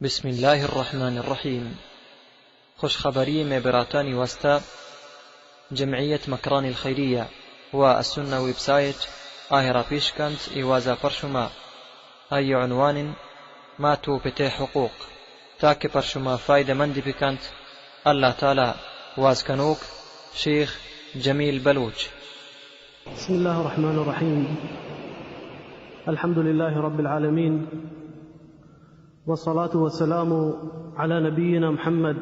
بسم الله الرحمن الرحیم. خوشخبری میں براتانی واسطة جمعية مكران الخيرية والسنة ويب سايت آهرا بيشكنت إيوازا برشما أي عنوان ما تو بتي حقوق تاكي برشما فايدة مندي بكنت الله تعالى وازكنوك شيخ جميل بلوچ. بسم الله الرحمن الرحيم. الحمد لله رب العالمين، والصلاة والسلام على نبينا محمد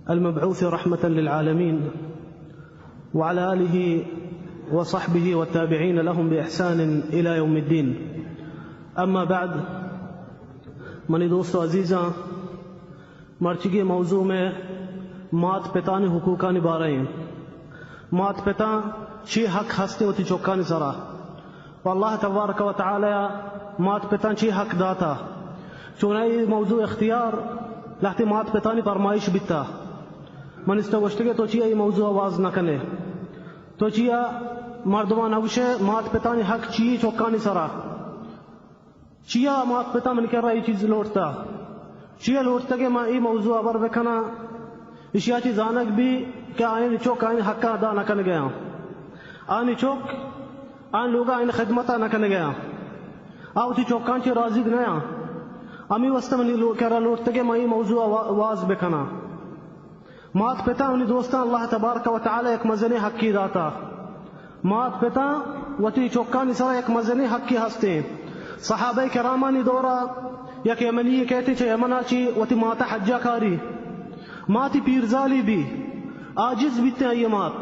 المبعوث رحمة للعالمين وعلى آله وصحبه والتابعين لهم بإحسان إلى يوم الدين. أما بعد، منی دوستو عزیزاں، مرچگی موضوع میں مات پتانی حقوقہ نبھا رہے ہیں. مات پتا چی حق ہستے ہوتی چوکانی سرا، واللہ تبارک و تعالی مات پتا چی حق داتا. چونائی موضوع اختیار لحتی مات پتانی فرمائش بیتا من استوشتگے تو چیا یہ موضوع آواز نہ کنے، تو چیا مردمان اوشے مات پتانی حق چی چوکانی سرا، چیا مات پتا من کہہ رہا یہ چیز لوٹتا، چیا لوٹتا کہ میں یہ موضوع عبر بکنا اشیا چی زانک بھی کہ آئین چوک آئین حقا ادا نہ کن گیا، آئین چوک آئین لوگا آئین خدمتا نہ کن گیا، آوتی چوکان چی راضی گنیا امی واسطہ منی کہہ رہا لوٹتا کہ میں یہ موضوع آواز بکنا. مات پتا منی دوستان اللہ تبارک و تعالی ایک مزنی حق کی داتا. مات پتا وتی چوکانی سرا ایک مزنی حق کی ہستے. صحابہ کرامانی دورا یک یمنی کہتے چھے یمنا چی وتی ماتا حجہ کاری ماتی پیرزالی بھی آجز بیتے ہیں. یہ مات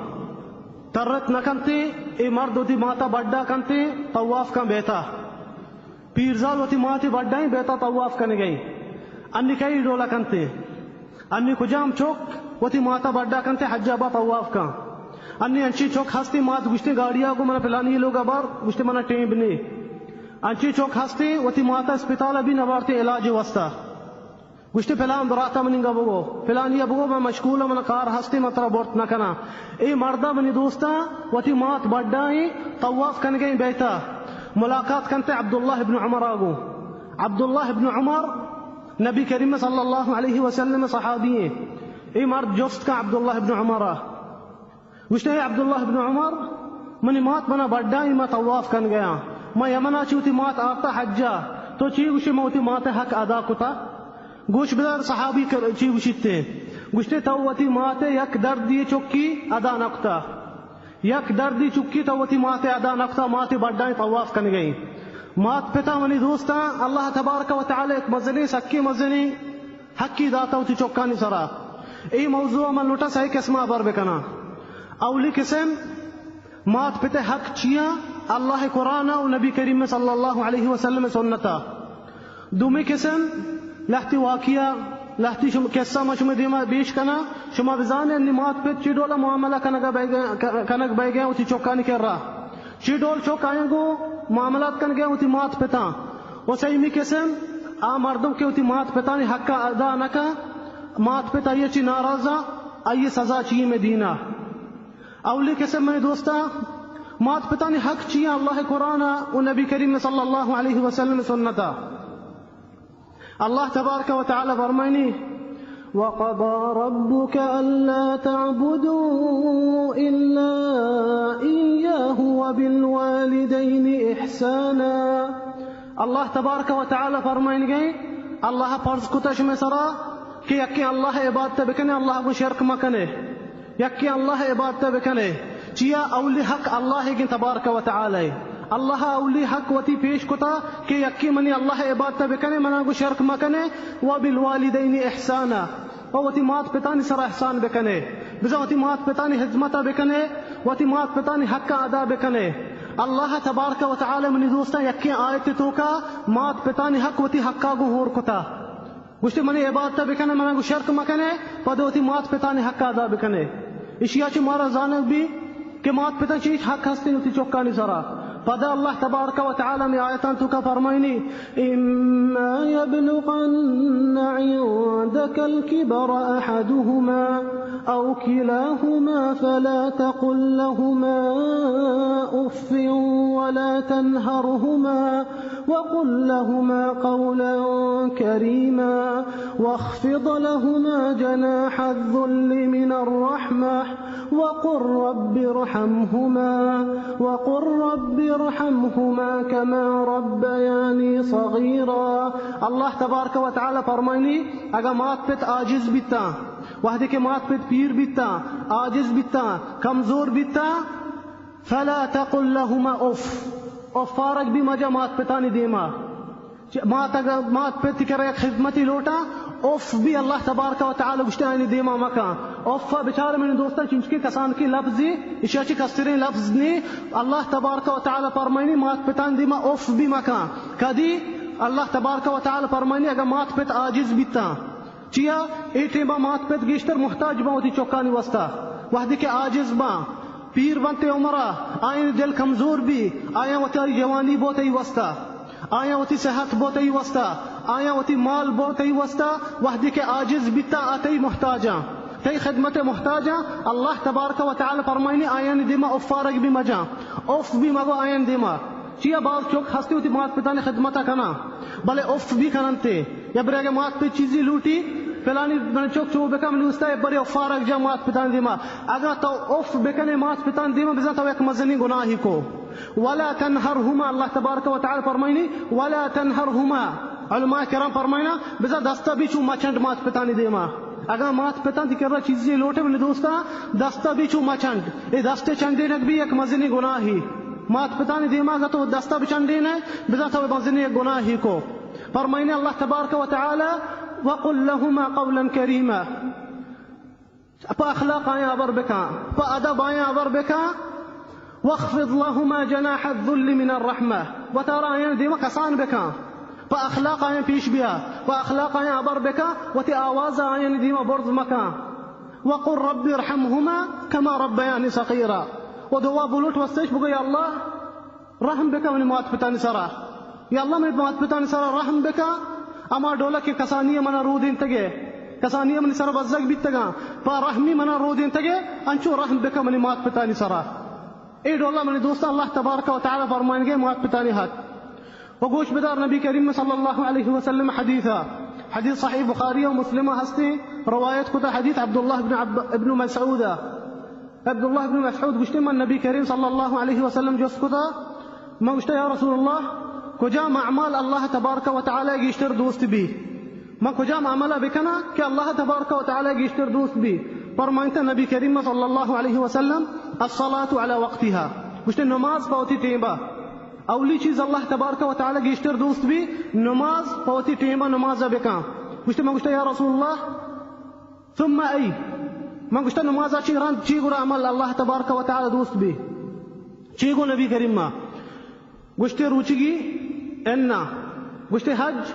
ترت نہ کنتے، اے مرد وتی ماتا بڑا کنتے طواف کن بیتا، پیرزال وتی ماتی بڑھائیں بیتا طواف کرنے گئی. انی کئی ڈولا کنتے، انی کجام چوک وتی ماتا بڑھا کنتے حجابا طواف کا، انی انچی چوک ہستی مات گشتے گاڑیاں کو منا پلانی لوگا بار گشتے منا ٹیم بنے، انچی چوک ہستی وتی ماتا اسپتالا بھی نوارتے علاج وستا گشتے پلان دراتا مننگا بگو پلانیا بگو میں مشکولا من کار ہستی مطرح بورت نہ کنا. اے مردہ منی دوستا وتی مات بڑھائیں طواف کرنے گئی بیتا. ملاقات کنتے عبداللہ ابن عمر آگو. عبداللہ ابن عمر نبی کریم صلی اللہ علیہ وسلم صحابی ہیں. اے مرد جوست کا عبداللہ ابن عمر گوشتے ہیں عبداللہ ابن عمر منی مات منا بڑھائی میں طواف کن گیا، میں یمنا چوتی مات آتا حجا تو چی گوشے موتی مات حق ادا کتا. گوش بدر صحابی چی گوشتے گوشتے تو وتی مات یک دردی چکی ادا نکتا، یک دردی چکی تو وتی مات ادا نکتا، مات بڑھائی طواف کن گئی. مات پتا منی دوستا اللہ تبارک و تعالی ایک مزنی سکی مزنی حقی داتا ہوتی چوکانی سرا. ای موضوع من لوٹا صحیح قسمہ بر بکنا. اولی قسم مات پتے حق چیا اللہ قرآن و نبی کریم صلی اللہ علیہ وسلم سنتا. دومی قسم لحتی واقعہ لحتی قصہ ما شما دیما بیش کنا شما بزانے انی مات پت چی ڈولا معاملہ کنگ بے گیا ہوتی چوکانی کر رہا، چی ڈول چوک آئیں گو معاملات کن گیا ہوتی مات پتا. و سیمی قسم آ مردم کے ہوتی مات پتانی حق کا ادا نکا، مات پتا یہ چی ناراضا آئی سزا چی میں دینا. اولی قسم میں دوستا مات پتانی حق چی اللہ قرآن و نبی کریم صلی اللہ علیہ وسلم سنتا. اللہ تبارک و تعالی فرمائنی وَقَضَى رَبُّكَ أَلَّا تَعْبُدُوا إِلَّا إِيَّاهُ وَبِالْوَالِدَيْنِ إِحْسَانًا. اللہ تبارک و تعالی فرمائن گئی اللہ فرض کتش میں سرا کہ یکی اللہ عبادت بکنے اللہ کو شرک مکنے، یکی اللہ عبادت بکنے چیا اولی حق اللہ کی تبارک و تعالی. اللہ اولی حق وتی پیش کتا کہ یکی منی اللہ عبادت بکنے منا کو شرک مکنے وبالوالدین احسانا وتی مات پتانی سر احسان بکنے بزا وتی مات پتانی خدمت بکنے وتی مات پتانی حق ادا بکنے. اللہ تبارک و تعالی منی دوستا یکی آیت تو کا مات پتانی حق وتی حقا کو ہور کتا گوشتی منی عبادت بکنے منا کو شرک مکنے پد وتی مات پتانی حق ادا بکنے. اشیا چی مارا زانک بھی کہ مات پتا چیز حق ہستی وتی چوکانی سرا. پدا اللہ تبارک و تعالی میں آیتان تو کا فرمائنی اما یبلغن عندك الكبر احدهما او كلاهما فلا تقل لهما اف ولا تنهرهما وقل لهما قولا كريما واخفض لهما جناح الذل من الرحمة وقل رب ارحمهما كما ربياني صغيرا. اللہ تبارک و تعالی فرمائنی اگر مات پت عاجز بیتا وحدی کے مات پت پیر بیتا عاجز بیتا کمزور بیتا فلا تقل لهما اف فارق بھی مجا مات پتانی دیما مات پت کرے خدمتی لوٹا اف بھی اللہ تبارک و تعالی گشتانی دیما مکا اف بیچارے میرے دوستان چنچکی کسان کی لفظی اشیاچی کسترین لفظ نی اللہ تبارک و تعالی فرمائنی مات پتان دیما اف بھی مکا کدی اللہ تبارک و تعالی فرمائنی اگر مات پت عاجز بیتا چیا ایٹے با مات پت گیشتر محتاج با ہوتی چوکانی وستا وحدی کے عاجز با پیر بنتے عمرہ آئین دل کمزور بھی آیا وتی جوانی بوتے وستا آیا وتی صحت بوتے وستا آیا وتی مال بوتے وستا وحدی کے عاجز بیتا آتے محتاجا تی خدمت محتاجا اللہ تبارک و تعالی فرمائنی آیان دیما اف فارق بھی مجا اف بھی مگو آیان دیما چیا بعض چوک ہستی ہوتی مات پتانی خدمتا کنا بلے اف بھی کننتے یا برے مات پہ چیزی لوٹی فلانی من چوک چو بکا من وستا بری اف فارق جا مات پتان دیما اگر تو اف بکنے مات پتان دیما بزن تو ایک مزنی گناہی کو ولا تنہرہما اللہ تبارک و تعالی فرمائنی ولا تنہرہما علماء کرام فرمائنا بزن دستا بھی چو مچنڈ مات پتانی دیما اگر مات پتان دی کر رہا چیزی لوٹے من دوستا دستا بھی چو مچنڈ اے دستے چندینک بھی ایک مزنی گناہی مات پتانی دیما اگر تو دستا بھی چندین ہے بزن تو مزنی گناہی کو فرمائنی اللہ تبارک و تعالی وقل لهما قولا كريما پا اخلاق آیا ابر بکا پا ادب آیا ابر بکا واخفض لهما جناح الذل من الرحمة وترى آیا دیما کسان بکا پا اخلاق آیا پیش بیا پا اخلاق آیا ابر بکا وتی آواز آیا دیما برز مکا وقل رب ارحمهما كما ربياني صغيرا ودعا بلوٹ وستش بگو یا اللہ رحم بکا من مات پتانی سرا یا اللہ من مات پتانی سرا رحم بکا اما ڈولا کے کسانیہ منا رودین تگے کسانیہ من سر بزگ بیتگا پا رحمی منا رودین تگے انچو رحم بکا من مات پتانی سرا اے ڈولا من دوستا اللہ تبارک و تعالی فرمائیں گے مات پتانی حق وگوش بدار نبی کریم صلی اللہ علیہ وسلم حدیثا حدیث صحیح بخاری و مسلمہ ہستی روایت کتا حدیث عبداللہ ابن مسعود عبداللہ ابن مسعود گشتے من نبی کریم صلی اللہ علیہ وسلم جس کتا میں گشتے یا رسول اللہ کجام اعمال اللہ تبارک و تعالی گیشتر دوست بھی میں کجام عملہ بکنا کہ اللہ تبارک و تعالی گیشتر دوست بھی فرمائنتا نبی کریم صلی اللہ علیہ وسلم الصلاة على وقتها گشتے نماز پاوتی ٹیمبا اولی چیز اللہ تبارک و تعالی گیشتر دوست بھی نماز پاوتی ٹیمبا نماز بکا گشتے میں گشتے یا رسول اللہ ثم ای میں گشتے نماز چی رند چی گرا عمل اللہ تبارک و تعالی دوست بھی چی گو نبی کریم گشتے روچگی اینا گشتے حج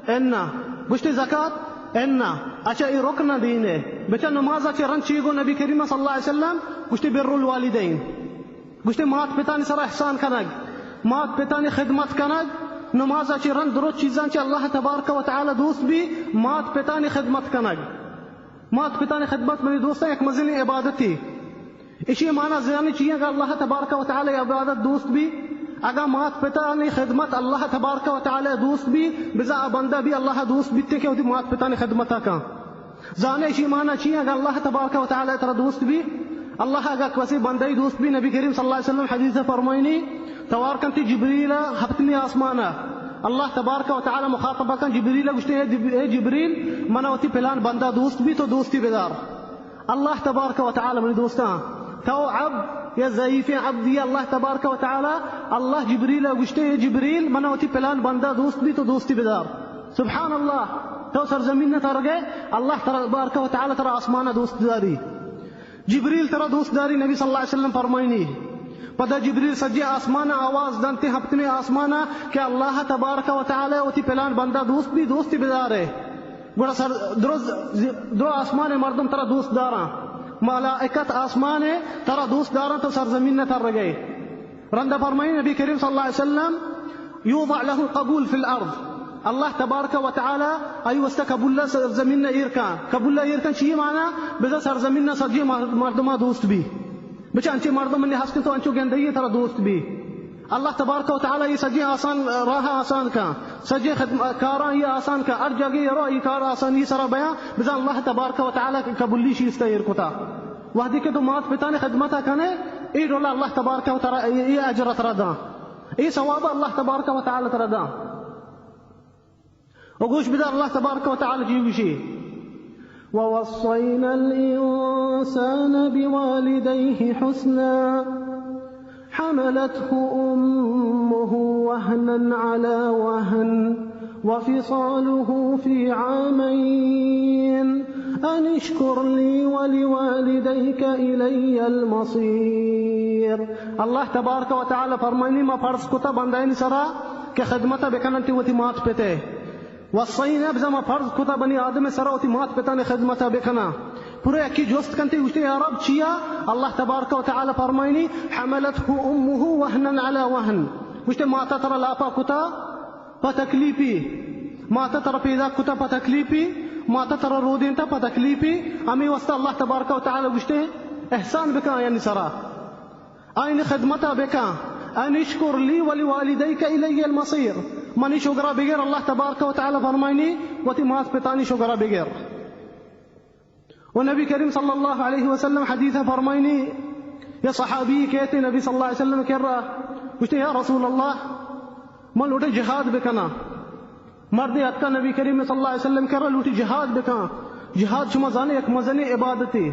اینا گشتے زکاة اینا اچھا ای رکن دین ہے بچہ نماز اچھے رن چیگو نبی کریم صلی اللہ علیہ وسلم گشتے بر الوالدین گشتے مات پتانی سر احسان کنگ مات پتانی خدمت کنگ نماز اچھے رن درست چیزان چے اللہ تبارک و تعالی دوست بھی مات پتانی خدمت کنگ مات پتانی خدمت منی دوستا ایک مزنی عبادتی اسی معنی زیانی چیئے گا اللہ تبارک و تعالی عبادت دوست بھی اگر مات پتانی خدمت اللہ تبارک و تعالی دوست بھی بزا بندہ بھی اللہ دوست بیتے کہ مات پتانی خدمتا کا زانے اسی معنی چیئے اگر اللہ تبارک و تعالی ترہ دوست بھی اللہ اگر کسی بندہ دوست بھی نبی کریم صلی اللہ علیہ وسلم حدیث فرمائنی توارکنتی جبریل ہفتنی آسمانا اللہ تبارک و تعالی مخاطبہ کن جبریل گشتے اے جبریل مناوتی پلان بندہ دوست بھی تو دوستی بدار اللہ تبارک و تعالی من دوستان تو عبد یا ضعیف عبدی اللہ تبارک و تعالی اللہ جبریل گشتے جبریل مناوتی پلان بندہ دوست بھی تو دوستی بدار سبحان اللہ تو سرزمین نہ تر گئے اللہ تبارک و تعالی ترى آسمان دوست داری جبریل ترى دوست داری نبی صلی اللہ علیہ وسلم فرمائنی پدا جبریل سجی آسمان آواز دنتے ہفتنے آسمان کہ اللہ تبارک و تعالی وتی پلان بندہ دوست بھی دوستی بدار ہے گوڑا سر درو آسمان مردم ترى دوست دارا ملائکت آسمان ہے ترى دوست دارا تو سرزمین نہ تر گئے رندہ فرمائنی نبی کریم صلی اللہ علیہ وسلم یوضع له القبول فی الارض اللہ تبارک و تعالی ای وسط قبول سرزمین ایرکان قبول ایرکان چی معنی بذا سرزمین سجی مردما دوست بھی بچہ انچے مردم نے ہستے تو انچو گندگی ترا دوست بھی اللہ تبارک و تعالی یہ سجے آسان راہ آسان کا سجے کاراں یہ آسان کا ار جگہ رو یہ کار آسان یہ سرا بیان بزا اللہ تبارک و تعالی قبولی شیستا یرکتا وحدی کے تو مات پتان خدمتا کنے ای رولا اللہ تبارک و تعالی یہ اجر تردا ای ثواب اللہ تبارک و تعالی تردا وگوش بدار اللہ تبارک و تعالی جیوشی ووصينا الإنسان بوالديه حسنا حملته أمه وهنا على وهن وفصاله في عامين أن اشكر لي ولوالديك إلي المصير. اللہ تبارک و تعالی فرمائنی ما فرض کتا بندائنی سرا کہ خدمتا بکننتی وتی مات پتے وصینا بزما فرض کتا بنی آدم سرا وتی مات پتانی خدمتا بکنا پورے اکی جوست کنتی وشتی یا رب چیا اللہ تبارک و تعالی فرمائنی حملته امه وهنا على وهن وشتی ماتا ترى لاپا کتا پا تکلیفی ماتا ترى پیدا کتا پا تکلیفی ماتا ترى رودین تا پا تکلیفی امی وسط اللہ تبارک و تعالی وشتی احسان بکا یعنی سرا آئین خدمتا بکا ان اشکر لی ولوالدیک الی المصیر منی شکرا بغیر اللہ تبارک و تعالی فرمائنی وتی مات پتانی شکرا بغیر. ونبی کریم صلی اللہ علیہ وسلم حدیث فرمائنی یا صحابی کہتے نبی صلی اللہ علیہ وسلم کہہ رہا پوچھتے یا رسول اللہ من لوٹے جہاد بکنا مرد اتکا نبی کریم صلی اللہ علیہ وسلم کہہ رہا لوٹی جہاد بکنا جہاد شما زانے ایک مزنی عبادتی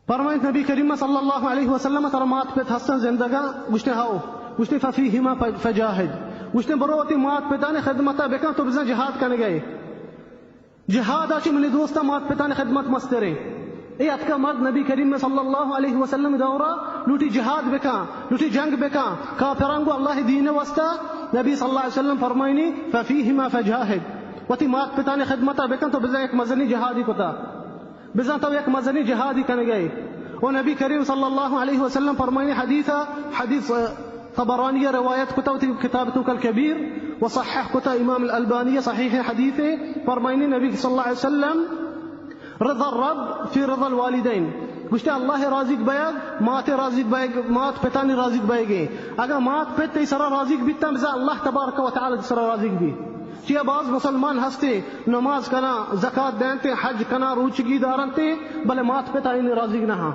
فرمائنی نبی کریم صلی اللہ علیہ وسلم ترمات پہ حسن زندگا گوشتے ہاؤ گوشتے ففیہما فجاہد گوشتے بروتی مات پتانے خدمتا بکنا تو بزن جہاد کرنے گئے جہاد آچی منی دوستا مات پتانے خدمت مسترے اے اتکا مرد نبی کریم صلی اللہ علیہ وسلم دورا لوٹی جہاد بکا لوٹی جنگ بکا کافرانگو اللہ دین وستا نبی صلی اللہ علیہ وسلم فرمائنی ففیہما فجاہد وتی مات پتانے خدمتا بکنا تو بزن ایک مزنی جہادی کتا بزن تو ایک مزنی جہادی کرنے گئے ونبی کریم صلی اللہ علیہ وسلم فرمائنی حدیث طبرانیہ روایت کتا وتی کتابتو کل کبیر وصحح کتا امام الالبانیہ صحیح حدیث فرمائنی نبی صلی اللہ علیہ وسلم رضا الرب فی رضا الوالدین گوشتے اللہ رازق بیگ مات رازق بیگ مات پتانی رازق بیگے اگر مات پت تی سرا رازق بیتا بزا اللہ تبارک و تعالی سرا رازق بھی چیہ بعض مسلمان ہستے نماز کنا زکاة دینتے حج کنا روچگی دارنتے بلے مات پتا انہیں رازق نہ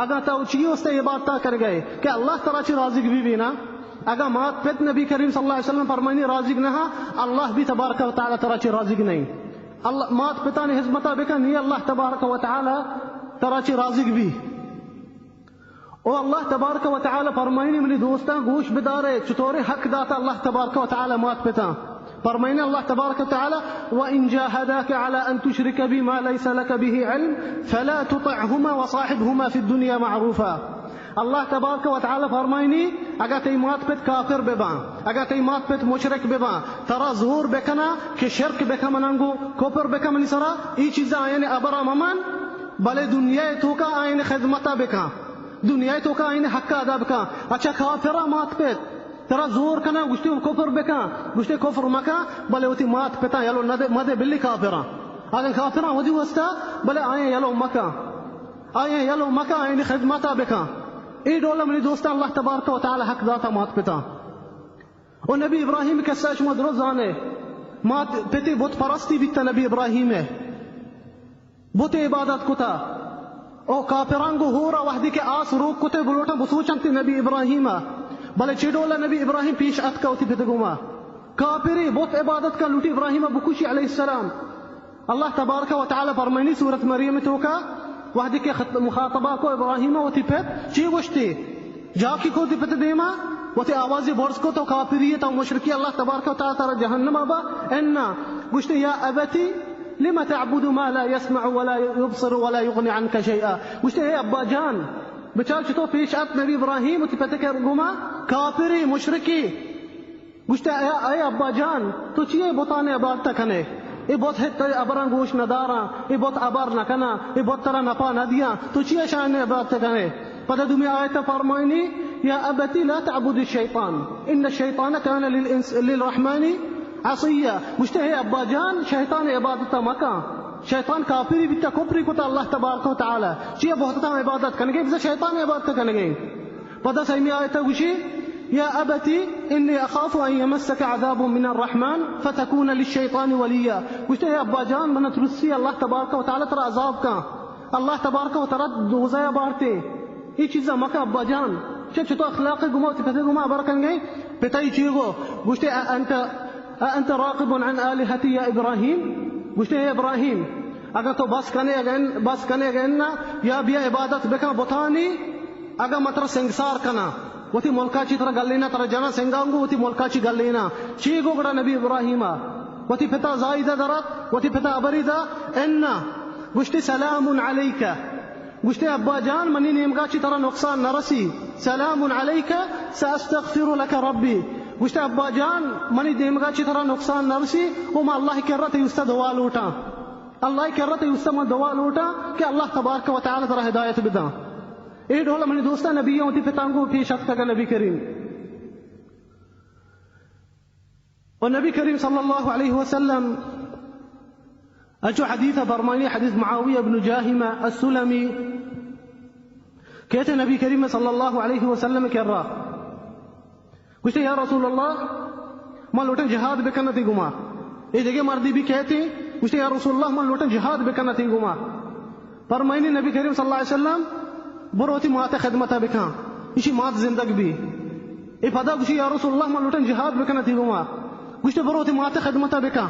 اگر تو چیئے اس سے یہ بات تا کر گئے کہ اللہ تعالیٰ چی رازق بھی نا اگر مات پت نبی کریم صلی اللہ علیہ وسلم فرمائنی رازق نہ اللہ بھی تبارک و تعالی تعالیٰ چی رازق نہیں اللہ مات پتا نے حزمتا بکا نہیں اللہ تبارک و تعالی تعالیٰ چی رازق بھی او اللہ تبارک و تعالی فرمائنی منی دوستا گوش بدارے چطورے حق داتا اللہ تبارک و تعالی مات پتا فرمائنا اللہ تبارک و تعالی وَإِن جَاهَدَاكَ عَلَىٰ أَن تُشْرِكَ بِي مَا لَيْسَ لَكَ بِهِ عِلْمٍ فَلَا تُطِعْهُمَا وَصَاحِبْهُمَا فِي الدُّنْيَا مَعْرُوفًا اللہ تبارک و تعالی فرمائنی اگر تی مات پت کافر ببا اگر تی مات پت مشرک ببا ترا ظہور بکنا کہ شرک بکا منانگو کوپر بکا منی سرا ای چیزا آئین ابرا ممان بلے دنیا تو کا آئین خدمتا بکا دنیا تو کا آئین حق ادا بکا اچھا کافرہ مات پت ترا زور کنا گشتے کفر بکا گشتے کفر مکا بلے ہوتی مات پتا یلو مدے بلی کافرہ اگر کافرہ ودی وستا بلے آئیں یلو مکا آئیں خدمتا بکا ای دولا منی دوستا اللہ تبارک و تعالی حق داتا مات پتا و نبی ابراہیم کسا شما درزانے مات پتی بت پرستی بیتا نبی ابراہیم بت عبادت کتا او کافرانگو ہورا وحدی کے آس روک کتے بلوٹا بسوچنتی نبی ابراہیم بلے چیڈولا نبی ابراہیم پیش اتکا ہوتی پتگوما کافری بہت عبادت کا لوٹی ابراہیم بکوشی علیہ السلام اللہ تبارک و تعالی فرمائنی سورت مریم توکا وحدی کے مخاطبہ کو ابراہیم ہوتی پت چی گوشتی جاکی کو تی پت دیما وتی آوازی بورس کو تو کافریت و مشرکی اللہ تبارک و تعالی جہنم ابا انا گوشتی یا ابتی لما تعبد ما لا يسمع ولا يبصر ولا يغني عنك شيئا گوشتی اے ابا جان بچار چطور پیش ات نبی ابراہیم تی پتہ کر گما کافری مشرکی گوشتا اے ابا جان تو چیئے بوتانے عبادتا کنے ای بوت ہے ابران گوش ندارا ای بوت ابر نکنا ای بوت ترا نپا ندیا تو چیئے شان عبادتا کنے پتہ دمی آیت فرمائنی یا ابتی لا تعبد الشیطان ان الشیطان کان للرحمن عصیہ گوشتا اے ابا جان شیطان عبادتا مکا شیطان کافری بیتا کفری کتا اللہ تبارک و تعالی چیئے بہتتا عبادت کنگے بزا شیطان عبادت کنگے پدا سیمی آیتا گوشی یا ابتی انی اخاف ان یمسک عذاب من الرحمن فتکون للشیطان ولیا. گوشتے ہے ابا جان من ترسی اللہ تبارک و تعالی ترا عذاب کا، اللہ تبارک و تعالی دوزایا بارتے یہ چیزا مکہ ابا جان چھ تو اخلاق گما تفتے گما برکن گئی پتائی چیگو. گوشتے انت راقب عن آلہتی یا ابراہیم. گوشتے ہے ابراہیم اگر تو بس کنے گئن یا بیا عبادت بکا بتانی اگر مطر سنگسار کنا وتی ملکا چی تر گلینا تر جنا سنگانگو وتی ملکا چی گلینا چیگو گڑا نبی ابراہیمہ وتی پتا زائدہ درات وتی پتا ابریدہ انا گوشتے سلام علیکہ. گوشتے ابا جان منی نیمگا چی تر نقصان نرسی سلام علیکہ ساستغفر لک ربی. گوشتے ابا جان منی نیمگا چی تر نقصان نرسی وما اللہ کررت یستا دعا لوٹا، اللہ کررت یستا من دعا لوٹا کہ اللہ تبارک و تعالی تر ہدایت بدا. اے ڈھولا منی دوستا نبیوں تی پتانگو پیش افتا کا نبی کریم. اور نبی کریم صلی اللہ علیہ وسلم اچو حدیث برمانی حدیث معاویہ بن جاہمہ السلمی کہتے نبی کریم صلی اللہ علیہ وسلم کر رہا کچھ یا رسول اللہ من لوٹن جہاد بکنا تی گما. یہ جگہ مردی بھی کہتے کچھ یا رسول اللہ من لوٹن جہاد بکنا تی گما. فرمائنی نبی کریم صلی اللہ علیہ وسلم بروتی مات خدمتا بکا اسی مات زندگ بھی اے پدا کچھ یا رسول اللہ من لوٹن جہاد بکنا تی گما. کچھ بروتی مات خدمتا بکا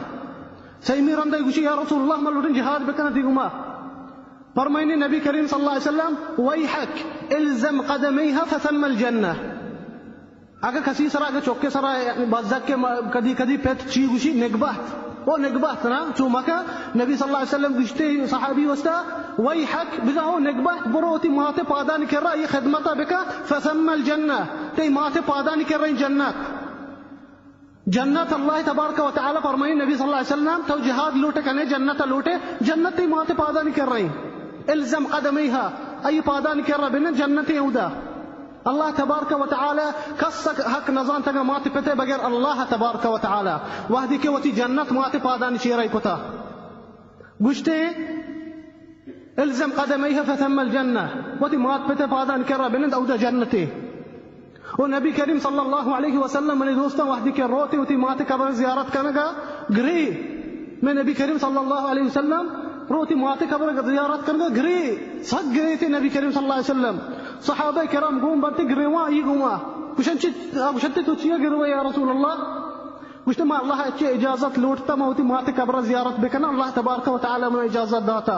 سیمی رندے کچھ یا رسول اللہ من لوٹن جہاد بکنا تی گما. فرمائنی نبی کریم صلی اللہ علیہ وسلم ویحک الزم قدمیها فثم الجنہ. اگر کسی سرا اگر چوکے سرا بازک کے کدی کدی پیت چی گوشی نگبات وہ نگبات نا چو مکہ نبی صلی اللہ علیہ وسلم گشتے صحابی وستا ویحک بگا وہ نگبات بروتی ماتے پادانی کر رہا یہ خدمتا بکا فثم الجنہ تی ماتے پادانی کر رہی جنت. جنت اللہ تبارک و تعالی فرمائی نبی صلی اللہ علیہ وسلم تو جہاد لوٹے کنے جنت لوٹے جنت تی ماتے پادانی کر رہی الزم قدمیہا ای پادانی کر رہا بنا جنت یودا. اللہ تبارک و تعالی کسک حق نظام تگا ماتے پتے بغیر اللہ تبارک و تعالی وحدی کے وتی جنت ماتے پادانی چیرائی کتا. گشتے الزم قدمیہا فثم الجنہ وتی مات پتے پادانی کر رہا بنا اودا جنتی. اور نبی کریم صلی اللہ علیہ وسلم میں دوستوں وحدی کے روتے ہوتی ماتے قبر زیارت کرنے گا گری میں نبی کریم صلی اللہ علیہ وسلم روتی ماتے قبر زیارت کرنے گا گری سک گری تھے نبی کریم صلی اللہ علیہ وسلم. صحابہ کرام گوم بنتے گرے وہاں یہ گوما کچھ تو چیئے گروہ یا رسول اللہ. کچھ ما اللہ اچھی اجازت لوٹتا میں ہوتی ماتے قبر زیارت بکنا اللہ تبارک و تعالی من اجازت داتا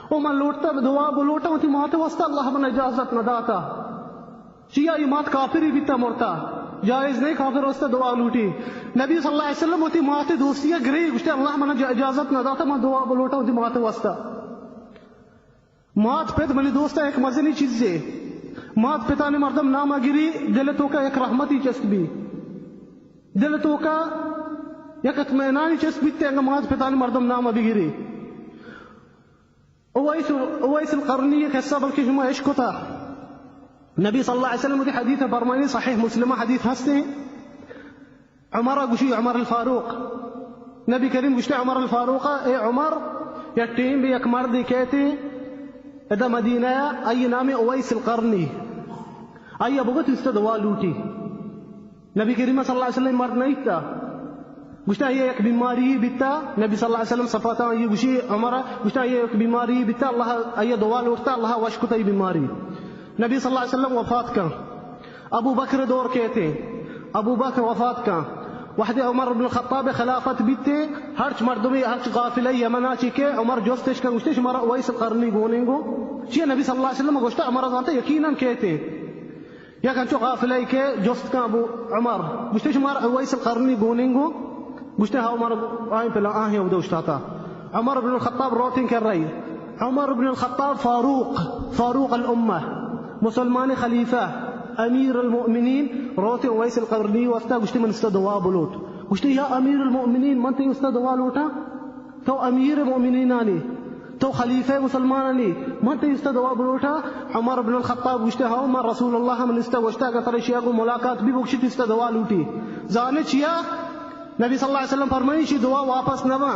اور من لوٹتا دعا بلوٹا ہوتی ماتے وستا اللہ من اجازت نہ داتا. شیعہ یہ مات کافری بیتا مرتا جائز نہیں کافر وستا دعا لوٹی. نبی صلی اللہ علیہ وسلم ہوتی ماتے دوستیاں گری گشتے اللہ من اجازت نہ داتا میں دعا بلوٹا ہوتی ماتے وستا. مات پیت منی دوستا ایک مزنی چیز ہے مات پتانے مردم ناما گری دل تو کا ایک رحمتی چسب بھی دل تو کا یک اطمینانی چسب بھی انگا مات پتانے مردم ناما بھی گری. اویس القرنی ایک حصہ بلکہ جمعہ عشق تھا. نبی صلی اللہ علیہ وسلم کی حدیث فرمانی صحیح مسلمہ حدیث ہستے ہیں عمر گوشی عمر الفاروق نبی کریم گوشتے عمر الفاروق اے عمر یا ٹیم بھی ایک مردی کہتے ادا مدینہ ای نام اویس القرنی ای بغت استدوا لوٹی. نبی کریم صلی اللہ علیہ وسلم مرد نہیں تھا گوشتا یہ ایک بیماری بیتا نبی صلی اللہ علیہ وسلم صفاتا یہ گوشی عمر گوشتا یہ ایک بیماری بیتا اللہ ای دعا لوٹتا اللہ وشکتا یہ بیماری. نبی صلی اللہ علیہ وسلم وفات کا ابو بکر دور کہتے ابو بکر وفات کا وحد عمر بن الخطاب خلافت بیتے ہرچ مردمی ہرچ قافلہ یمنا چکے عمر جوستش کا گوشتش مرا ویس قرنی گونیں گو چیئے نبی صلی اللہ علیہ وسلم گوشتا عمر زانتا یقیناً کہتے یا کنچو قافلہ کے جوست کا ابو عمر گوشتش مرا ویس قرنی گونیں گو گوشتے ہاں عمر آئیں پہلا آہیں ابو دوشتا تھا. عمر بن الخطاب روتیں کر رہی عمر بن الخطاب فاروق الامہ مسلمان خلیفہ امیر المؤمنین روتے ویس القرنی واسطہ گشتے من استا دعا بلوٹ گشتے یا امیر المؤمنین من تے استا دعا لوٹا تو امیر المؤمنین آنی تو خلیفہ مسلمان آنی من تے استا دعا بلوٹا. عمر بن الخطاب گشتے ہاں من رسول اللہ من استا گشتا اگر شیعہ کو ملاقات بھی بکشت استا دعا لوٹی زانے چیا نبی صلی اللہ علیہ وسلم فرمائی چی دعا واپس نما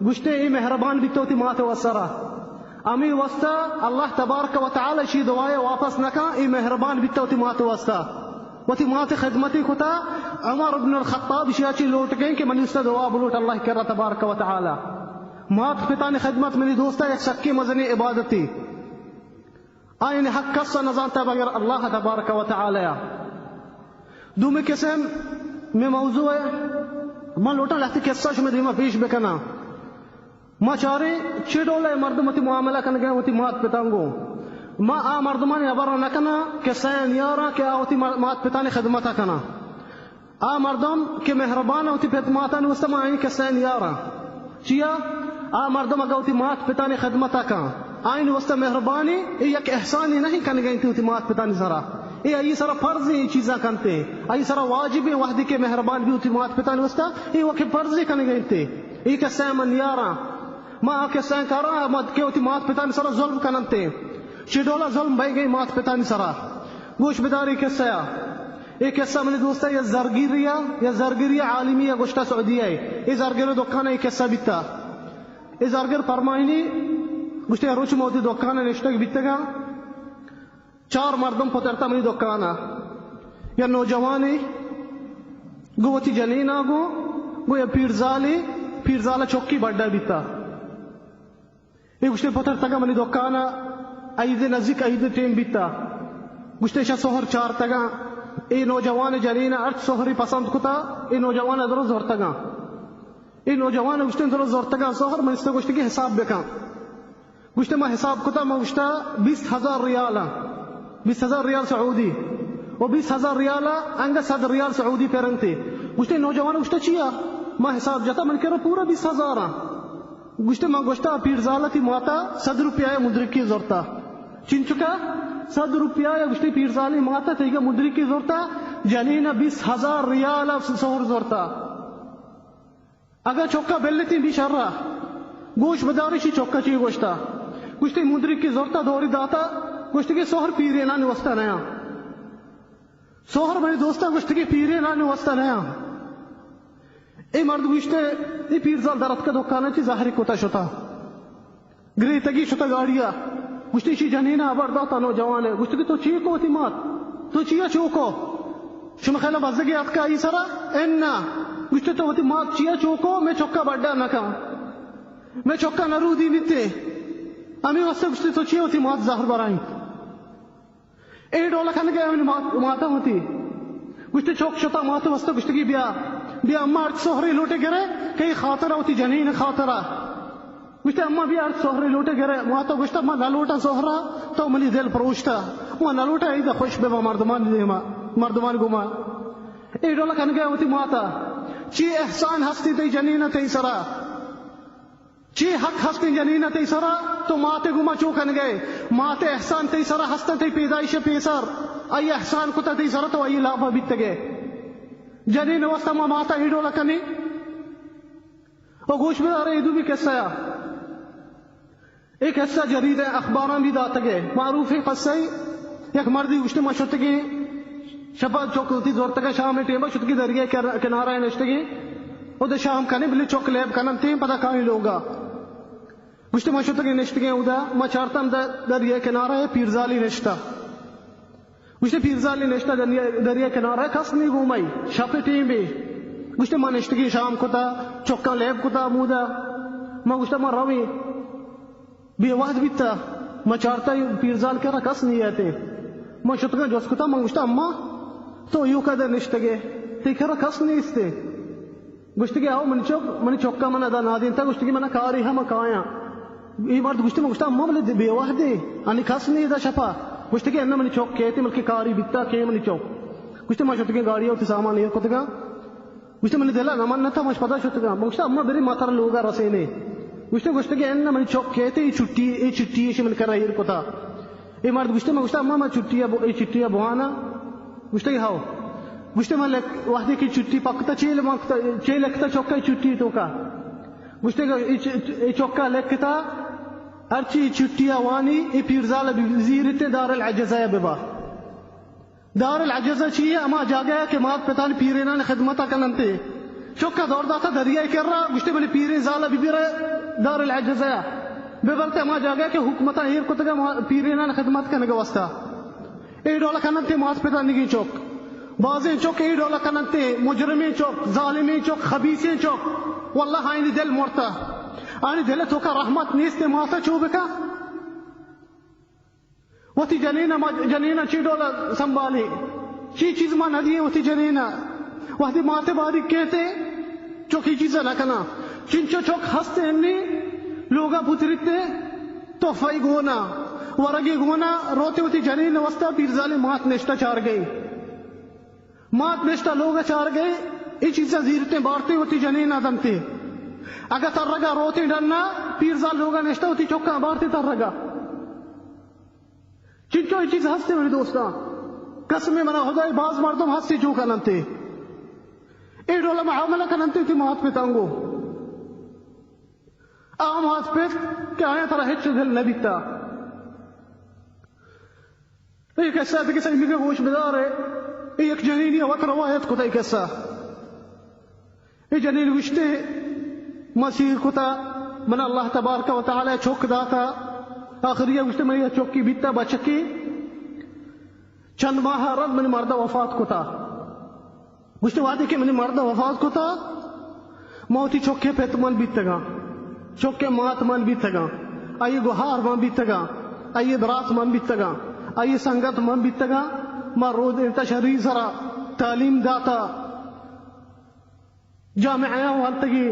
گشتے ای مہربان بھی توتی مات وسرا امی واسطہ اللہ تبارک و تعالی شی دعائے واپس نکا ای مہربان بیتا وتی مات واسطہ وتی مات خدمتی کتا عمر بن الخطاب شیاچی لوٹ گئیں کہ منی اس دعا بلوٹ اللہ کرا تبارک و تعالی مات پتانی خدمت منی دوستا ایک سکی مزنی عبادتی آئین حق کسا نظانتا بغیر اللہ تبارک و تعالی دومی قسم میں موضوع ہے ما لوٹا لحتی قصہ شما دیما پیش بکنا ما چاری چی ڈولے مردمتی معاملہ کن گئے ہوتی مات پتانگو ما آ مردمانی عبارہ نکنا کہ سین یارا کہ آوتی مات پتانی خدمتا کنا آ مردم کہ مہربان ہوتی پیت ماتانی وستا آئین کہ سین یارا چیا آ مردم اگا ہوتی مات پتانی خدمتا کنا آئین وستا مہربانی یک احسانی نہیں کن گئی ہوتی مات پتانی سرا ای سرا فرضی چیزاں کنتے ای سرا واجبی وحدی کے مہربان بھی ہوتی مات پتانی وستا ای وکی فرضی کن گئی تے ای کہ سین من یارا ما آکے سین کارا مد کے ہوتی مات پتانی سرا ظلم کننتے چی ڈولا ظلم بھائی گئی مات پتانی سرا گوش بداری قصہ یا ایک قصہ منی دوستا یا زرگیریہ عالمیہ گوشتا سعودیہ ہے ای زرگیر دکانا ایک قصہ بیتا ای زرگیر فرمائنی گوشتا روچ موتی دکانا نشتگ بیتا گا 4 مردم پترتا منی دکانا یا نوجوانی گوتی جنینا گو یا پیرزالا چوکی بڑھا بیتا ای گوشتا پترتا گا منی دکانا عید نزدیک عید ٹیم بیتا گوشتے شاہ سوہر 4 تگا ای نوجوان جنینا ارچ سوہری پسند کتا ای نوجوان ادرو زور تگا ای نوجوان گوشتے ادرو زور تگا سوہر من استے گوشتے کی حساب بکا گوشتے ما حساب کتا ما گوشتا 20,000 ریالا 20,000 ریال سعودی و 20,000 ریالا انگا 100 ریال سعودی پیرنگتے گوشتے نوجوان گوشتا چیا ما حساب جاتا من کرا پورا 20,000 گوشتے ما گوشتا پیرزالتی ماتا 100 روپیہ مدرکی زورتا چین چکا 100 روپیہ یا گوشتی پیرزالی ماتا تیگا مدرکی زورتا جنینا 20,000 ریال سہر زورتا اگر چوکا بلتی بھی شر رہا گوش بداری شی چوکا چی گوشتا گوشتی مدرکی زورتا دوری داتا گوشتی کی سہر پیری نانی وستا نیا سہر بنی دوستا گوشتی کی پیری نانی وستا نیا ای مرد گوشتے ای پیرزال درد کا دکانا چی ظاہری کتا شتا گری تگی شتا گاڑیا گوشتی چی جنینا عبر داتا نوجوانے گوشتی تو چی کو تی مات تو چیا چوکو شما خیلی بزدگی اتکا ای سرا اینا گوشتی تو تی مات چیا چوکو میں چوکا بڑھا نکا میں چوکا نرو دی نیتے امی واسطے گوشتی تو چیا تی مات ظاہر برائیں اے ڈولا کھانے گئے ہمیں ماتا ہوتی گوشتی چوک شتا ماتا واسطے گوشتی کی بیا اما ارچ سوہری لوٹے گرے کئی خاطرہ ہوتی جنین خاطرہ گوشتا اما بھی ارچ سوہری لوٹے گرے ماتا گوشتا ما نلوٹا سوہرا تو ملی دل پروشتا ما نلوٹا ایدہ خوش بے با مردمان گما اے ڈولا کھانے گئے ہوتی ماتا چی احسان ہستی تی جنین تی سرا چی حق ہستی جنین تی سرا تو ماتے گما چوکن گئے ماتے احسان تی سرا ہستا تی پیدائش پیسر ای احسان کتا تی سرا تو ای لابا بیت گئے جنین واسطہ ما ماتا ایڈو لکنی اور گوش بدارے ایدو بھی قصہ یا ایک قصہ جدید اخباران بھی داتا گئے معروف ہے قصہ یک مردی گوشتے ما شتگی شپا چوکتی زورتگا شام ٹیمہ شتگی درگیہ کنارہ نشتگی او دے شام کنے بلی چوک لیب کنن تیم پتا کانی لوگا گوشتے ما شتگی نشتگی او دا ما چارتم درگیہ کنارہ پیرزالی نشتا گوشتے پیرزالی نشتا دریا کنارہ کس نہیں گھومائی شاپی ٹیم بھی گوشتے ما نشتگی شام کتا چوکا لیب کتا مودا ما گوشتے ما روی بی وحد بیتا ما چارتا پیرزال کرا کس نہیں آتے ما شتگا جوز کتا ما گوشتا اما تو یو کدر نشتگی تی کرا کس نہیں استے گوشتگی آو منی چوکا منا دا نادین تا گوشتگی منا کاری ہم کایا ای مرد گوشتی ما گوشتا اما بلی بی وحدی آنی کس نہیں دا شپا گوشتگی انہ منی چوک کہتی ملکی کاری بیتا کہی منی چوک گوشتی ما شتگی گاڑی ہوتی سامان یہ کتگا گوشتی منی دلا نمان نتا مش پتا شتگا گوشتا اما بری ماتر لوگا رسینے گوشتی انہ منی چوک کہتی ای چٹی ایشی من کر رہی کتا ای مرد گوشتی ما گوشتا اما چٹی بوانا گوشتی ہاو گوشتی ما وحدی کی چٹی پکتا چی لکتا چوکا چٹی تو کا گوشتی ای چوکا لکتا ارچی چٹی وانی ای پیرزال بزیرت دار العجزہ ببا دار العجزہ چیئے اما جاگیا کہ مات پتانی پیرینان خدمتا کننتے چوکا دور داتا دریائی کر رہا گوشتی بلی پیرین زالا ببیرے دار العجزہ بے بلتے ما جاگا کہ حکومت ایر کتگا پیرینان خدمت کنگا واسطہ ای ڈولا کننتے ماس پیدا نگی چوک بازیں چوک ای ڈولا کننتے مجرمیں چوک ظالمیں چوک خبیثیں چوک واللہ آئینی دل مرتا آئینی دل تو کا رحمت نیستے ماسا چوبکا وتی جنینہ چی ڈولا سنبھالی چی چیز ما ندیے وتی جنینہ وتی ماتے باری کہتے چوکی چیزا نکنا چنچو چوک ہستے ہنی لوگا پترتے توفائی گونا ورگی گونا روتے ہوتی جنین وستا پیرزالی مات نشتا چار گئی مات نشتا لوگا چار گئی ای چیزا زیرتے بارتے ہوتی جنین آدمتے اگر تر رگا روتے ڈننا پیرزال لوگا نشتا ہوتی چوکا بارتے تر رگا چنچو ای چیز ہستے میرے دوستا قسم منا خدای باز مردم ہستے چوکا ننتے ای ڈولا معاملہ کننتے تھی مات پہ تانگو عام ہاتھ پہ کہ آیا ترہ ہچ دل نبیتا ایک ایسا ہے کہ سیمی کے گوش بدار ہے ایک جنینی وقت روایت کتا ایک ایسا ایک جنین گوشتے مسیح کتا من اللہ تبارک و تعالی چوک داتا آخریہ گوشتے من یہ چوکی بیتا بچکی چند ماہ رد من مردہ وفات کتا گوشتے وعدے کہ من مردہ وفات کتا موتی چوکے پیت من بیتا گا چوکے مات من بیتگا آئیے گوہار من بیتگا آئیے برات من بیتگا آئیے سنگت من بیتگا ما رود تشریح سرا تعلیم داتا جامعیاں والتگی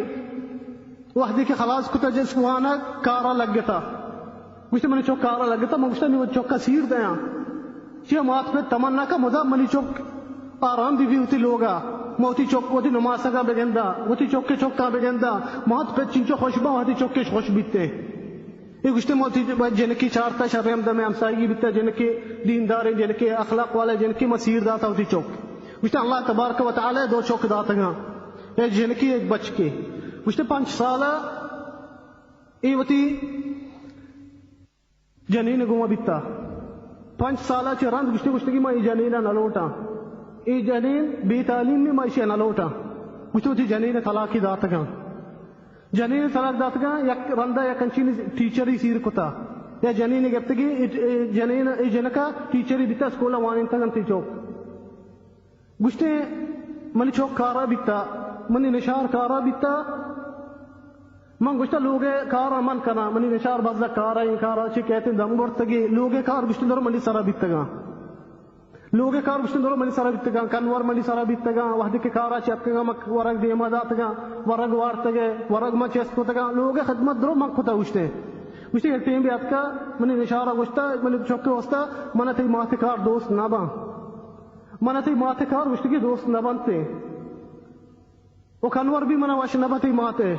وحدی کے خلاص کتا جس وانا کارا لگتا گوشتے منی چوک کارا لگتا میں گوشتے نہیں چوک کا سیر دیا چیہ مات پہ تمنا کا مدام منی چوک آرام بھی ہوتی لوگا موتی چوک ہوتی نمازہ کا بگندہ ہوتی چوک کے چوک کا بگندہ مات پہ چنچو خوشبہ ہوتی چوک کے خوش بیتے یہ گوشتے موتی جن کی چارتا شرم دم امسائیگی بیتا جن کے دیندار جن کے اخلاق والے جن کی مسیر داتا ہوتی چوک گوشتے اللہ تبارک و تعالی دو چوک داتا گا ایک جن کی ایک بچ کے گوشتے 5 سالہ ای وتی جنین گوما بیتا 5 سالہ چھ رند گوشتے گوشتے کی میں جنینہ نلوٹا ای جنین بی تعلیم میں معیشی نلوٹا گوشتے ہوتی جنین طلاقی داتا گا جنین طلاق داتا گا یک رندہ یا کنچین ٹیچری سیر کتا یا جنین گفتگی جنین ای جنکا ٹیچری بیتا سکولا وانین تگنتی چوک گوشتے منی چوک کارا بیتا منی نشار کارا بیتا من گوشتا لوگے کارا من کنا منی نشار بازا کارا این کارا چی کہتے ہیں دم برتگی لوگے کار گوشتے در منی سرا بیتا گا لوگے کار گوشتے در منی سرا بیتا گا کنور منی سرا بیتا گا وحدی کے کارا چیت گا مک ورگ دیما داتا گا ورگ وارتا گا ورگ ما چیست کتا گا لوگے خدمت درو من کتا گوشتے گوشتے ایک ٹیم بیات کا منی نشارا گوشتا منی چوکے وستا منہ تی ماتے کار دوست نبا منہ تی ماتے کار گوشتے کی دوست نبانتے وہ کنور بھی منہ واش نباتی ماتے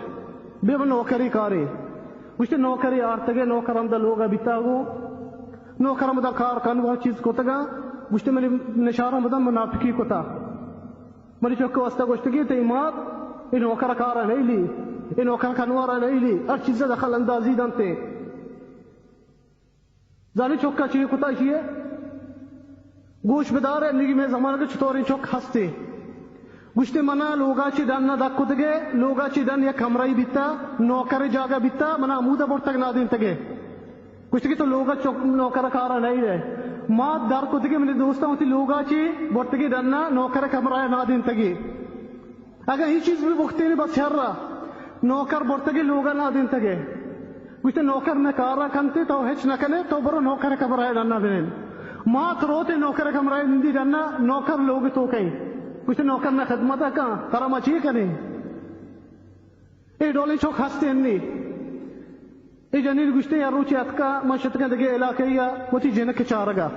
بے من نوکری کاری گوشتے نوکری آرتگے نوکرم دا لوگا بیتا گو نوکرم دا کار کنور چیز کتا گا گوشتے منی نشارا مدن منافقی کتا منی چوکے وستا گوشتے کی تی مات ای نوکر کارا نہیں لی ای نوکر کنورا نہیں لی ہر چیز دخل اندازی دانتے زانی چوکا چیئے کتا چیئے گوش بدار ہے نگی میں زمانہ کے چطوری چوک ہستے گوشتے منا لوگا چی دن نہ دکو تگے لوگا چی دن یا کمرائی بیتا نوکر جاگا بیتا منا عمودہ بڑھ تک نادین تگے گوشتے کی تو لوگا چوک نوکر کارا نہیں رہے مات دار کو تگے میرے دوستوں ہوتی لوگا چی بڑھ تگے دن نوکر کمرائی نادین تگے اگر ہی چیز بھی بختے نہیں بس شر رہا نوکر بڑھ تگے لوگا نادین تگے گوشتے نوکر نے کارا کنتے تو ہچ نہ کنے تو برو نوکر کمرائی دن دین مات روتے نوکر کمرائی نندی دن نوکر لوگ تو کہیں گوشتے نوکر نے خدمت کہاں ترا مچی کنے اے ڈولی چوک ہستے ہنی اے جنین گوشتے یا روچی اتکا من شتکا دگے علاقے یا وتی جنک چارگا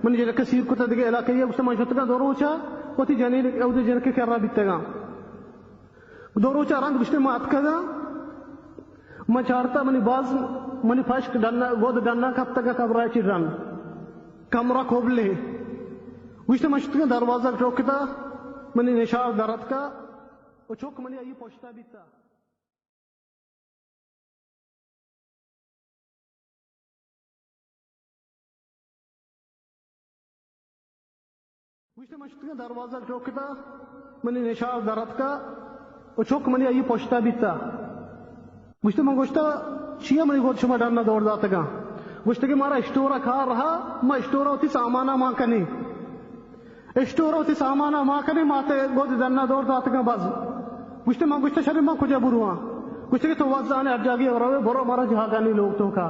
من جنک سیر کتا دگے علاقے یا گوشتے من شتکا دو روچا وتی جنین او جنک کر رہا بیتے گا دو روچا رند گوشتے من اتکا گا من چارتا منی باز منی فاشک ڈننا گود ڈننا کب تکا کبرائی چی رن کمرہ کھوبلے گوشتے من شتکا دروازہ چوکتا منی نشار درد کا وہ چوک منی آئی پوچھتا بیتا گوشتے من شتکا دروازہ چوکتا منی نشار درد کا وہ چوک منی آئی پوچھتا بیتا گوشتے من گوشتا چیئے منی گوت شما ڈرنا دوڑ داتا گا گوشتے کہ مارا اشتورا کھار رہا ما اشتورا ہوتی سامانا ماں کنی اشتورا ہوتی سامانا ماں کنی ماتے گوت ڈرنا دوڑ داتا گا بس گوشتے ماں گوشتے شریف ماں کجا بروان گوشتے کہ تو وزانے ار جاگی اور روے برو مارا جہاگانی لوگ تو کا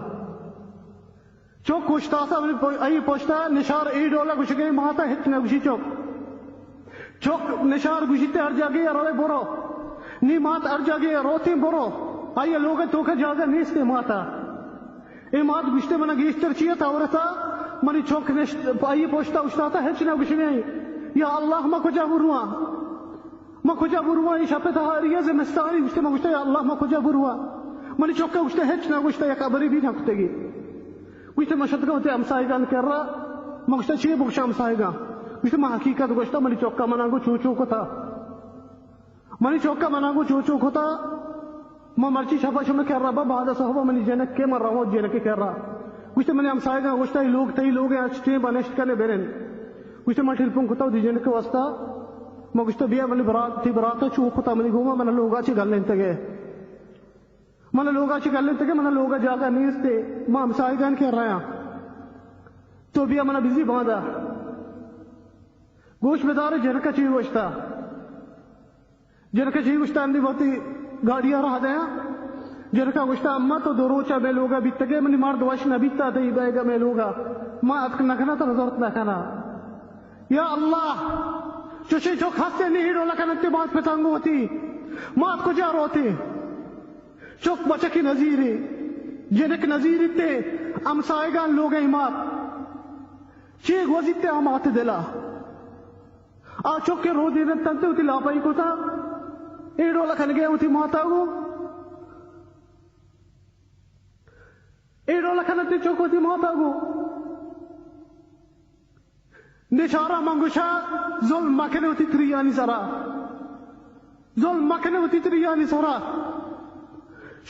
چوک کشتا سا ای پوچھتا نشار ای ڈولا گوشتے کہ ماتا ہتنے گوشی چوک نشار گوشتے ار جاگی اور روے برو نی مات ار جاگی روتی برو آئیے لوگ تو کا جاگا نیستے ماتا اے مات گوشتے منا گیشتر چیئے تا ورسا منی چوک آئیے پوچھتا اشتاتا ہچنے گوشی نہیں یا اللہ ما کجا بروان ما کجا بروان یہ شپتا ہاریہ زمستانی گوشتے ما گوشتے یا اللہ ما کجا بروان منی چوکا گوشتے ہچنے گوشتے یا قبری بھی نہ کتے گی گوشتے ما شدگا ہوتے امسائی گان کر رہا ما گوشتے چیئے بکشا امسائی گان گوشتے ما حقیقت گوشتا منی چوکا منانگو چوچو کو تھا منی چوکا منانگو چوچو کو تھا ما مرچی شفا شما کر رہا با بعد صحبہ منی جنک کے مر رہا ہوں جنک کر رہا گوشتے منی امسائی گان گوشتا لوگ تی لوگ ہیں اچھتے بانشت کرنے بیرن گوشتے ما ٹھلپن کتا دی جنک واسطا ما گوشتا بیا منی برات تھی براتا چو کتا منی گوما منی لوگا چی گل لینتے گئے منی لوگا چی گل لینتے گئے منی لوگا جاگا نیستے ما امسائی گان کر رہا تو بیا منی بزی باندھا گوش بدار جنکا چی گوشتا جنکا چی گوشتا اندی بہتی گاڑیاں رہا دیا جنکا گوشتا اما تو دو روچا میں لوگا بیتا گئے منی مار دواش نہ بیتا دی بائے گا میں لوگا ما اتک نکنا تو نظرت نکنا یا اللہ چوشے چوک ہستے نہیں ڈولا کنتی بات پتانگو ہوتی مات کو جا روتے چوک بچکی نظیری جنک نظیری تے امسائے گان لوگ ایمات چیک وزیتے آمات دلا آ چوک کے رو دینے تنتے ہوتی لاپائی کو تا ایڈو لکھن گئے ہوتی ماتا گو ایڈو لکھن تی چوک ہوتی ماتا گو نشارہ منگوشا ظلم مکنے ہوتی تریانی سرا ظلم مکنے ہوتی تریانی سرا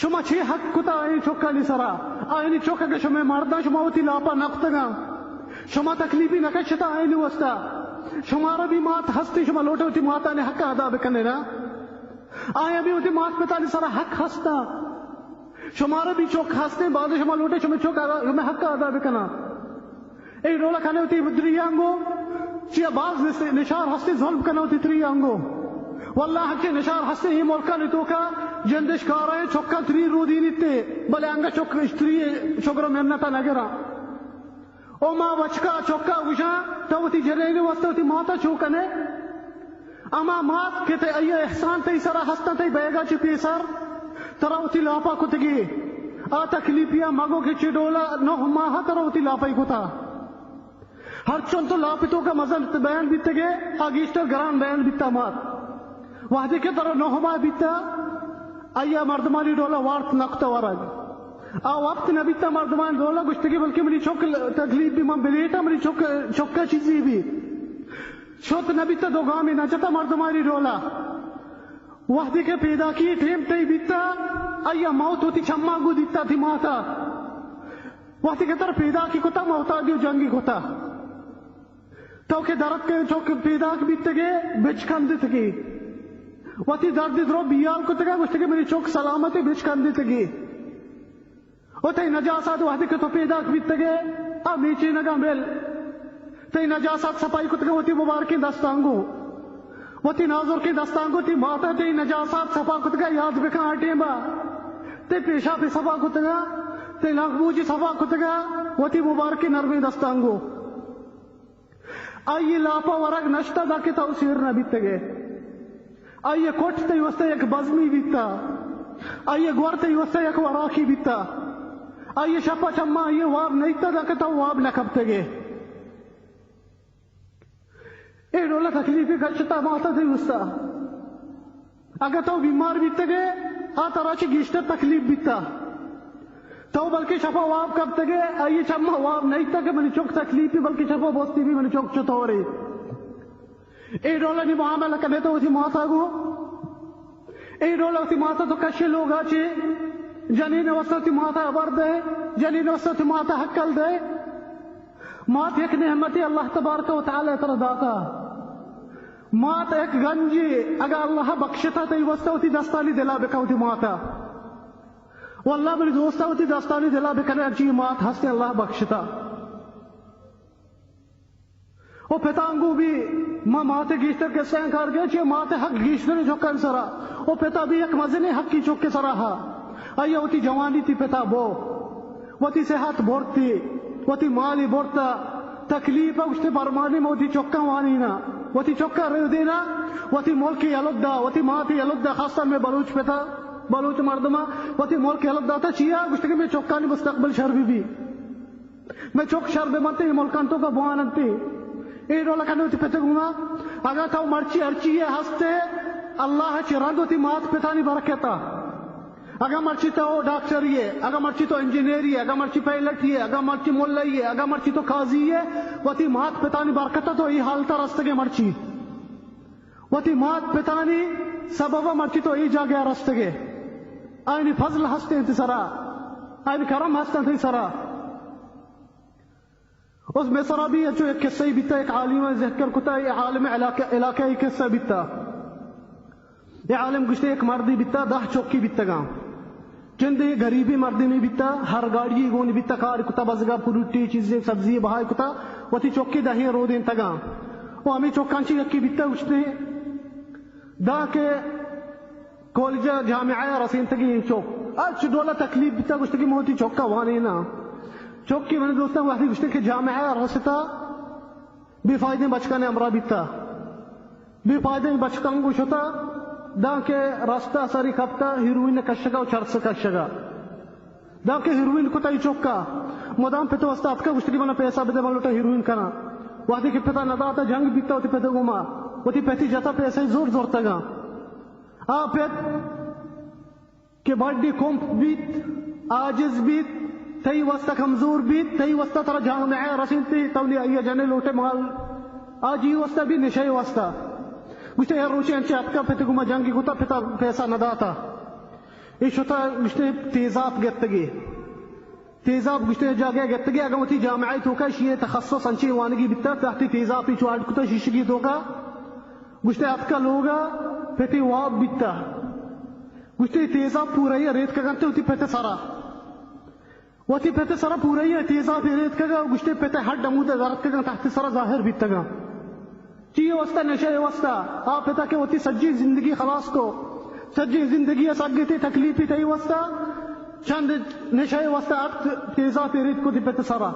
شما چھ حق کتا آئین چوکا لی سرا آئینی چوکا کہ شما مردہ شما ہوتی لاپا نقطگا شما تکلیفی نکشتا آئینی وستا شمارا بھی مات ہستی شما لوٹے ہوتی ماتا نے حق ادا بکنے نا آیا بھی ہوتی مات پتا لی سارا حق ہستا شمارا بھی چوک ہستے بعد شما لوٹے شما چوک شما حق ادا بکنا ایک رولا کھانے ہوتی دری آنگو چیا باز نشار ہستے ظلم کنا ہوتی تری آنگو واللہ حق کے نشار ہستے ہی ملکا نیتو کا جندش کارا ہے چوکا تری رو دینی تے بلے آنگا چوک تری چوکرا مرنتا نگرا او ما وچکا چوکا گوشا توتی جرینی واسطہ ہوتی ماتا چوکنے اما مات کہتے ایا احسان تی سرا ہستا تی بیگا چی پیسر ترا ہوتی لاپا کتگی آ تکلیفیا مگو کے چی ڈولا نو ماہا ترا ہوتی لاپائی کتا ہر چون تو لاپتوں کا مزل بیان بیتے گے آگیشتر گران بیان بیتا مات وحدی کے ترا نو ماہ بیتا ایا مردمانی ڈولا وارت نقطہ ورد وقت نبی تا مردمان دولا گوشتے کی بلکہ منی چوک تکلیف بھی من بلیتا منی چوکا چیزی بھی شوت نبی تا دو گامی نچتا مردمانی دولا وحدی کے پیدا کی ٹیم تی بیتا ایا موت ہوتی چمہ گو دیتا تھی ماتا وحدی کے تر پیدا کی کتا موتا دیو جنگی کتا تو کہ درد کے چوک پیدا کی بیتے گے بچ کندت گی وحدی درد درو بیال کتا گا گوشتے کی منی چوک سلامتی بچ کندت گی و تی نجاسات وحدی که تو پیدا کبیت گے میچی نگا مل تی نجاسات سپائی کت گے تی مبارکی دستانگو و تی نازر کی دستانگو تی ماتا تی نجاسات سپا کت گے یاد بکا آٹیں با تی پیشا پی سپا کت گا تی نغبوجی سپا کت گا و تی مبارکی نرمی دستانگو آئی لاپا ورگ نشتا دا کی توسیر نبیت گے آئی کوٹ تی وستے یک بزمی بیتا آئی گور تی وستے یک وراکی بیتا آئیے شپا چمہ آئیے واب نہیں تا دکتا واب نکبتے گے اے رولا تکلیفی گشتا ماتا تھی وستا اگر تو بیمار بیتے گے آتا راچی گیشتر تکلیف بیتا تو بلکہ شپا واب کبتے گے آئیے چمہ واب نہیں تا کہ منی چوک تکلیفی بلکہ شپا بوستی بھی منی چوک چتا ہو رہی اے رولا نی معاملہ کرنے تو اسی ماتا گو اے رولا اسی ماتا تو کشی لوگ آچے جنین وسط ماتا عبر دے جنین وسط ماتا حقل دے مات ایک نعمتی اللہ تبارک و تعالی تر داتا مات ایک گنجی اگر اللہ بخشتا تی وسط دستانی دلا بکاوتی ماتا والله میری دوستا ہوتی داستانی دلا بکنے اچھی مات ہستے اللہ بخشتا او پتانگو بھی ماں ماتے گیشتر کے سین کار گئے چھے ماتے حق گیشتر جوکن سرا او پتا بھی ایک مزنے حق کی چوک کے سرا ہا آئیے ہوتی جوانی تھی پتا بو وتی صحت بورتی وتی مالی بورتا تکلیف اشتے برمانی موتی چوکا وانینا وتی چوکا رہ دینا وتی ملکی یلدہ وتی ماتی یلدہ خاصا میں بلوچ پتا بلوچ مردمہ وتی ملکی یلدہ تا چیا گشتے کہ میں چوکانی مستقبل شربی بھی میں چوک شربی منتے ملکانتوں کا بواننتی ایڈو لکھنے ہوتی پتے گونا اگر تاو مرچی ارچی ہے ہستے اللہ چرند ہوتی مات پتانی برکتا اگر مرچی تو ڈاکٹر ہے اگر مرچی تو انجینئر ہے اگر مرچی پائلٹ ہے اگر مرچی مولئی ہے اگر مرچی تو قاضی ہے وتی مات پتانی برکتا تو یہ حالتا رستگے مرچی وتی مات پتانی سبب مرچی تو یہ جاگیا رستگے آئینی فضل ہستے انتی سرا آئینی کرم ہستے انتی سرا اس میں سرا بھی جو ایک قصہ بیتا ایک عالم ذکر کتا یہ عالم علاقہ قصہ بیتا یہ عالم گشتے ایک مردی بیتا 10 چوکی بیتا گا چندے غریبی مردی نہیں بیتا ہر گاڑی گونی بیتا کار کتا بزگا پروٹی چیزیں سبزی بہائی کتا وتی چوکی دہی رو دین تگا وہ ہمیں چوکانچی یکی بیتا گشتے دا کے کالجہ جامعہ رسین تگی چوک اچھ دولا تکلیف بیتا گشتے کی موتی چوکا وانے نا چوکی میں نے دوستا وحدی گشتے کہ جامعہ رستا بے فائدیں بچکانے امرا بیتا بے فائدیں بچکان گوشتا دا کے راستہ ساری کپتا ہیروین کشگا و چرس کشگا دا کے ہیروین کتا ہی چوکا مدام پتو استاد کا گشتگی منا پیسہ بدے ملوٹا ہیروین کنا وحدی کی پتا نداتا جنگ بیتا ہوتی پتو گما ہوتی پیتی جاتا پیسہ زور زور تگا پیت کہ بڑی کومپ بیت آجز بیت تی وستا کمزور بیت تی وستا ترا جامعہ رسین تی تولی آئیے جانے لوٹے مال آجی وستا بھی نشائی وستا گشتے یار روچے انچے اتکا پیتے گما جنگی گتا پیتا پیسہ نداتا ایش ہوتا گشتے تیزاب گتگی تیزاب گشتے جاگے گتگی اگر ہوتی جامعی توکا شیئے تخصص انچے وانگی بیتا تحتی تیزابی چوارد کتا شیشگی توکا گشتے اتکا لوگا پیتے واب بیتا گشتے تیزاب پورا ہی ریت کا گنتے ہوتی پیتے سارا وتی پیتے سارا پورا ہی تیزاب ریت کا گا گشتے پیتے ہڈ امود غرط کا گا تحتی سارا ظاہر بیتا گا چیئے وستا نشے وستا آپ پتا کہ ہوتی سجی زندگی خلاص کو سجی زندگی ساگی تھی تکلیفی تھی وستا چند نشے وستا اکت تیزا پیریت کو دی پیتا سارا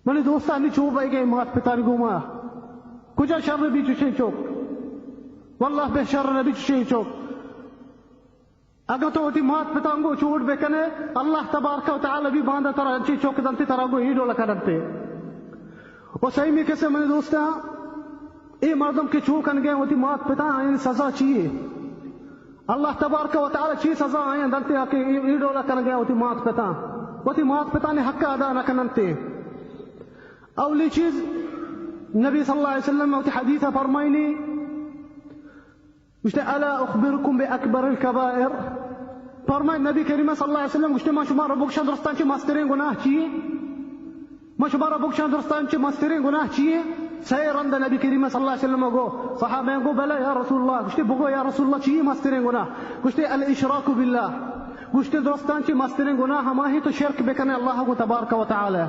منی دوستا ہمی چوب آئی گئے مات پتا نہیں گوما کجا شر بھی چوشے چوک واللہ بے شر بھی چوشے چوک اگر تو ہوتی مات پتا انگو چوڑ بے کنے اللہ تبارک و تعالی بھی باندھا ترا انچی چوک دنتی ترا گو ہیڈو لکا دنتے اور صحیح میں کیسے میں نے دوستا اے مردم کے چوکن گئے ہوتی مات پتا آئین سزا چیئے اللہ تبارک و تعالی چی سزا آئین دلتے آکے ایڈو لکن گئے ہوتی مات پتا ہوتی مات پتا نے حق ادا نکننتے اولی چیز نبی صلی اللہ علیہ وسلم میں ہوتی حدیثہ فرمائنی گشتے الا اخبرکم بے اکبر الکبائر فرمائن نبی کریم صلی اللہ علیہ وسلم گشتے ما شما ربک شندرستان چی مسترین گناہ چیئے ما شما ربک شندرستان چی مسترین گناہ چیئے سیرند نبی کریم صلی اللہ علیہ وسلم گو صحابہ گو بلا یا رسول اللہ گشتے بگو یا رسول اللہ چیئے مسترین گناہ گشتے الاشراک باللہ گشتے درستان چی مسترین گناہ ہماہی تو شرک بکنے اللہ کو تبارک و تعالی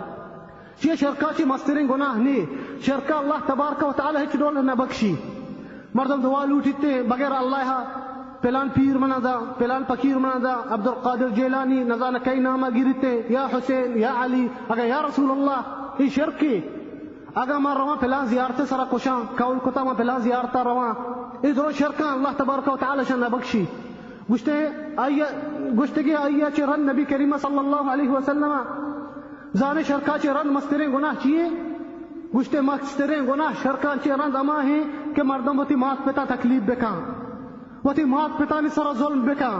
چیئے شرکا چی مسترین گناہ نہیں شرکا اللہ تبارک و تعالی ہچ دول نبکشی مردم دعا لوٹیتے بغیر اللہ پلان پیر منا دا پلان فقیر منا دا عبد القادر جیلانی نزان کئی نامہ گرتے یا حسین یا علی اگر یا رسول اللہ یہ شرکی اگر ما رواں پلان زیارت سرا کشاں کول کتا ما پلان زیارتا رواں اس درو شرکاں اللہ تبارک و تعالی شان بخشی گشتگی آئیا چی رن نبی کریم صلی اللہ علیہ وسلم زانے شرکا چی رن مسترین گناہ چیئے گشتے مسترین گناہ شرکان چی رن اما ہیں کہ مردم وتی مات پتا تکلیف بکاں وتی مات پتا نی سرا ظلم بکاں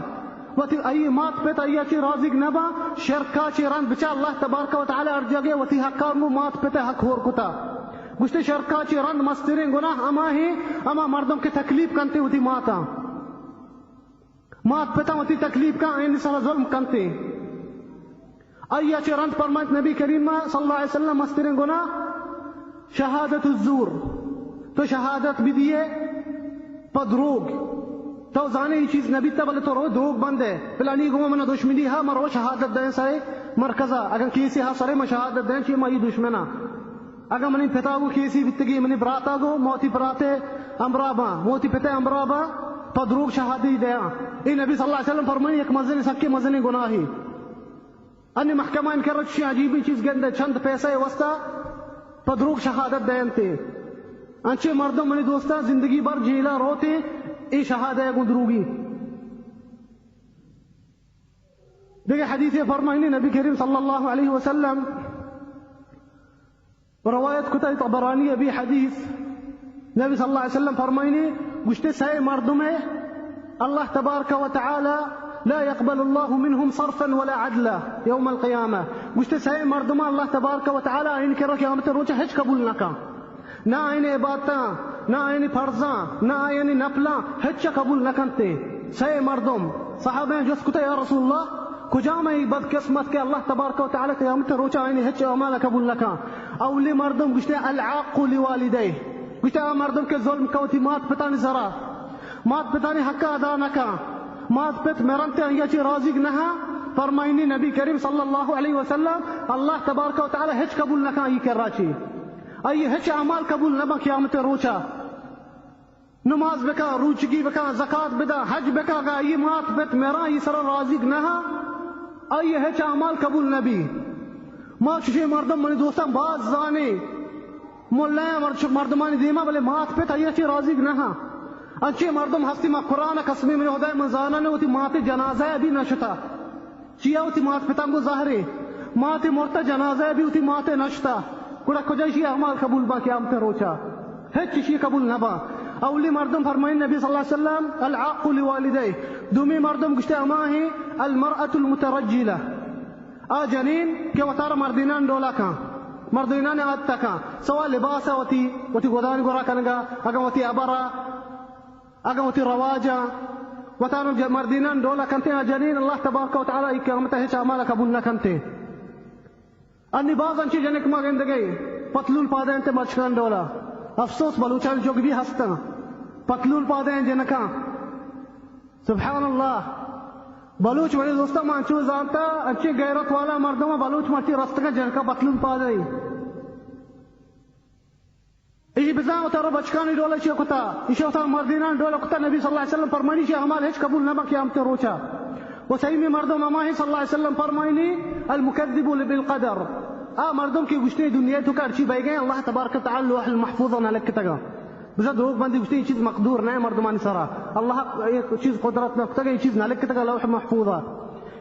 وتی ای مات پتا ایا چی رازق نبا شرکا چی رن بچا اللہ تبارک و تعالی ارجاگے وتی حقانو مات پتا حق ہور کتا گشتے شرکا چی رن مسترین گناہ اما ہیں اما مردم کے تکلیف کنتے وتی ماتا مات پتا وتی تکلیف کا این سرا ظلم کنتے ایا چی رن فرمائت نبی کریم صلی اللہ علیہ وسلم مسترین گناہ شہادت الزور تو شہادت بھی دیے پدروگ تو زانے یہ چیز نبی تبل تو رو دروغ بند ہے پلانی گو من دشمنی ہا مرو شہادت دیں سرے مرکزا اگر کیسی ہا سرے میں شہادت دیں چی مائی دشمنا اگر منی پتا گو کیسی بتگی منی براتا گو موتی براتے امرابا موتی پتے امرابا تو دروغ شہادی دیا. یہ نبی صلی اللہ علیہ وسلم فرمائیں ایک مزنی سکی مزنی گناہی ان محکمہ ان کے رچی عجیبی چیز گندے چند پیسے وسطا تو دروغ شہادت دینتے انچے مردم منی دوستا زندگی بھر جیلا روتے ای شہادہ کو دروگی. دیکھیں حدیث فرمائنی نبی کریم صلی اللہ علیہ وسلم روایت کتاب طبرانی ابھی حدیث نبی صلی اللہ علیہ وسلم فرمائنی گشتے سائے مردم ہے اللہ تبارک و تعالی لا يقبل الله منهم صرفا ولا عدلا يوم القيامة. گشتے سائے مردم اللہ تبارک و تعالی ان کے قیامت روچہ ہچ قبول نہ کا نہ آئین عبادتاں نہ آئین فرضاں نہ آئین نفلاں ہچ قبول نہ کنتے سائے مردم. صحابہ جس کتے یا رسول اللہ کجا میں بد قسمت کے اللہ تبارک و تعالی قیامت روچہ آئین ہچ اعمال قبول نہ کا. اولی مردم گشتے العاق لوالدے گشتے مردم کے ظلم کوتی مات پتانی ذرا مات پتانی حق ادا نہ کا مات پت مرنتے انگیا چی رازق نہا. فرمائنی نبی کریم صلی اللہ علیہ وسلم اللہ تبارک و تعالی ہچ قبول نہ کا یہ کر رہا چی آئی ہچ اعمال قبول نہ قیامت روچا نماز بکا روچگی بکا زکات بدا حج بکا گا یہ مات پت میرا یہ سر رازق نہا آئی ہچ اعمال قبول نبی. ما چشے مردم منی دوستان باز زانے مولائیں مردمانی دیما بلے مات پت آئی ہچ رازق نہا انچے مردم ہستی ما قرآن قسمی من خدای منزانا نے ہوتی مات جنازہ ابھی نشتا چیا ہوتی مات پتانگو ظاہرے مات مرتا جنازہ ابھی ہوتی مات نشتا کڑا کجائشی اعمال قبول با قیامت روچا ہچ چیشی قبول نہ با. اولی مردم فرمائن نبی صلی اللہ علیہ وسلم العاق لوالدے دومی مردم گشتے اماہی المرأة المترجلہ آ جنین کہ وطار مردینان ڈولا کان مردینان آدتا کان سوا لباسا وتی گودانی گورا کنگا اگا وتی عبرا اگا وتی رواجا وطار مردینان ڈولا کنتے آ جنین اللہ تبارک و تعالی قیامت ہچ اعمال قبول نہ کنتے. انی باز انچی جنک ما گند گئی پتلول پادین تے مچکان ڈولا افسوس بلوچان جوگ بھی ہستا پتلول پادین جنکا سبحان اللہ بلوچ ولی دوستا مانچو زانتا انچی غیرت والا مردم بلوچ مانچی رستگا جنکا پتلول پادین ایشی بزان اتارا بچکانی ڈولا چی کتا ایشی اتارا مردینان ڈولا کتا نبی صلی اللہ علیہ وسلم فرمانی چی ہمال ہچ قبول نبا قیامت روچا. وہ صحیح میں مردم اماہی صلی اللہ علیہ وسلم فرمائنی المکذب بالقدر مردم کی گشتے دنیا تو کارچی بے گئے اللہ تبارک تعالی لوح المحفوظ نہ لکھتا گا بس دروغ بندی گشتے یہ چیز مقدور نہیں مردمانی سرا اللہ یہ چیز قدرت نہ کتا گا یہ چیز نہ لکھتا گا لوح محفوظا.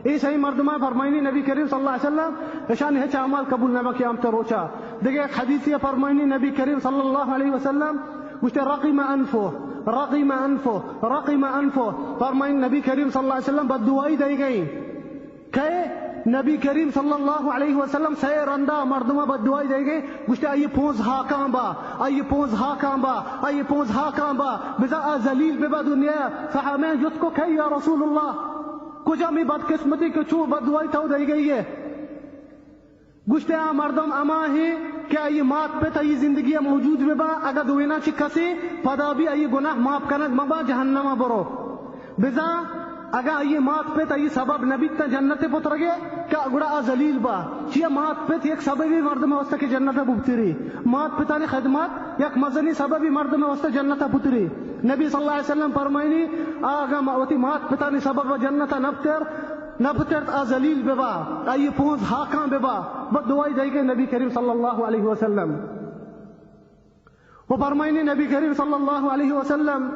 یہ صحیح مردمان فرمائنی نبی کریم صلی اللہ علیہ وسلم اشان ہچ اعمال قبول نہ قیامت روچا. دیکھیں ایک حدیث یہ فرمائنی نبی کریم صلی اللہ علیہ وسلم گشتے رقم انفو فرمائنی نبی کریم صلی اللہ علیہ وسلم بد دعائی دے گئی کہ نبی کریم صلی اللہ علیہ وسلم سے رندہ مردمہ بد دعائی دے گئے گشتے آئی پونز ہاکاں با بزا ذلیل بے با دنیا صحابین جس کو کہی یا رسول اللہ کجا میں بدقسمتی کے چون بد دعائی تو دے گئی ہے گشتے مردم اما ہی کہ آئی مات پہ تایی زندگی موجود بے با اگر دوینا چکسی پدا بھی آئی گناہ معاف کرنگ مبا جہنم برو بزا اگر آئی مات پہ تایی سبب نبی تا جنت پتر گئے کہ اگڑا ذلیل با چیہ مات پہ ایک سببی مردم وسط کی جنت پتری مات پہ تانی خدمات یک مزنی سببی مردم وسط جنت پتری. نبی صلی اللہ علیہ وسلم فرمائنی آگا موتی مات پہ تانی سبب جنت نبتر ذلیل بے با آئی پونز ہاکاں بے با بد دعائی دے گئے نبی کریم صلی اللہ علیہ وسلم. وہ فرمائنی نبی کریم صلی اللہ علیہ وسلم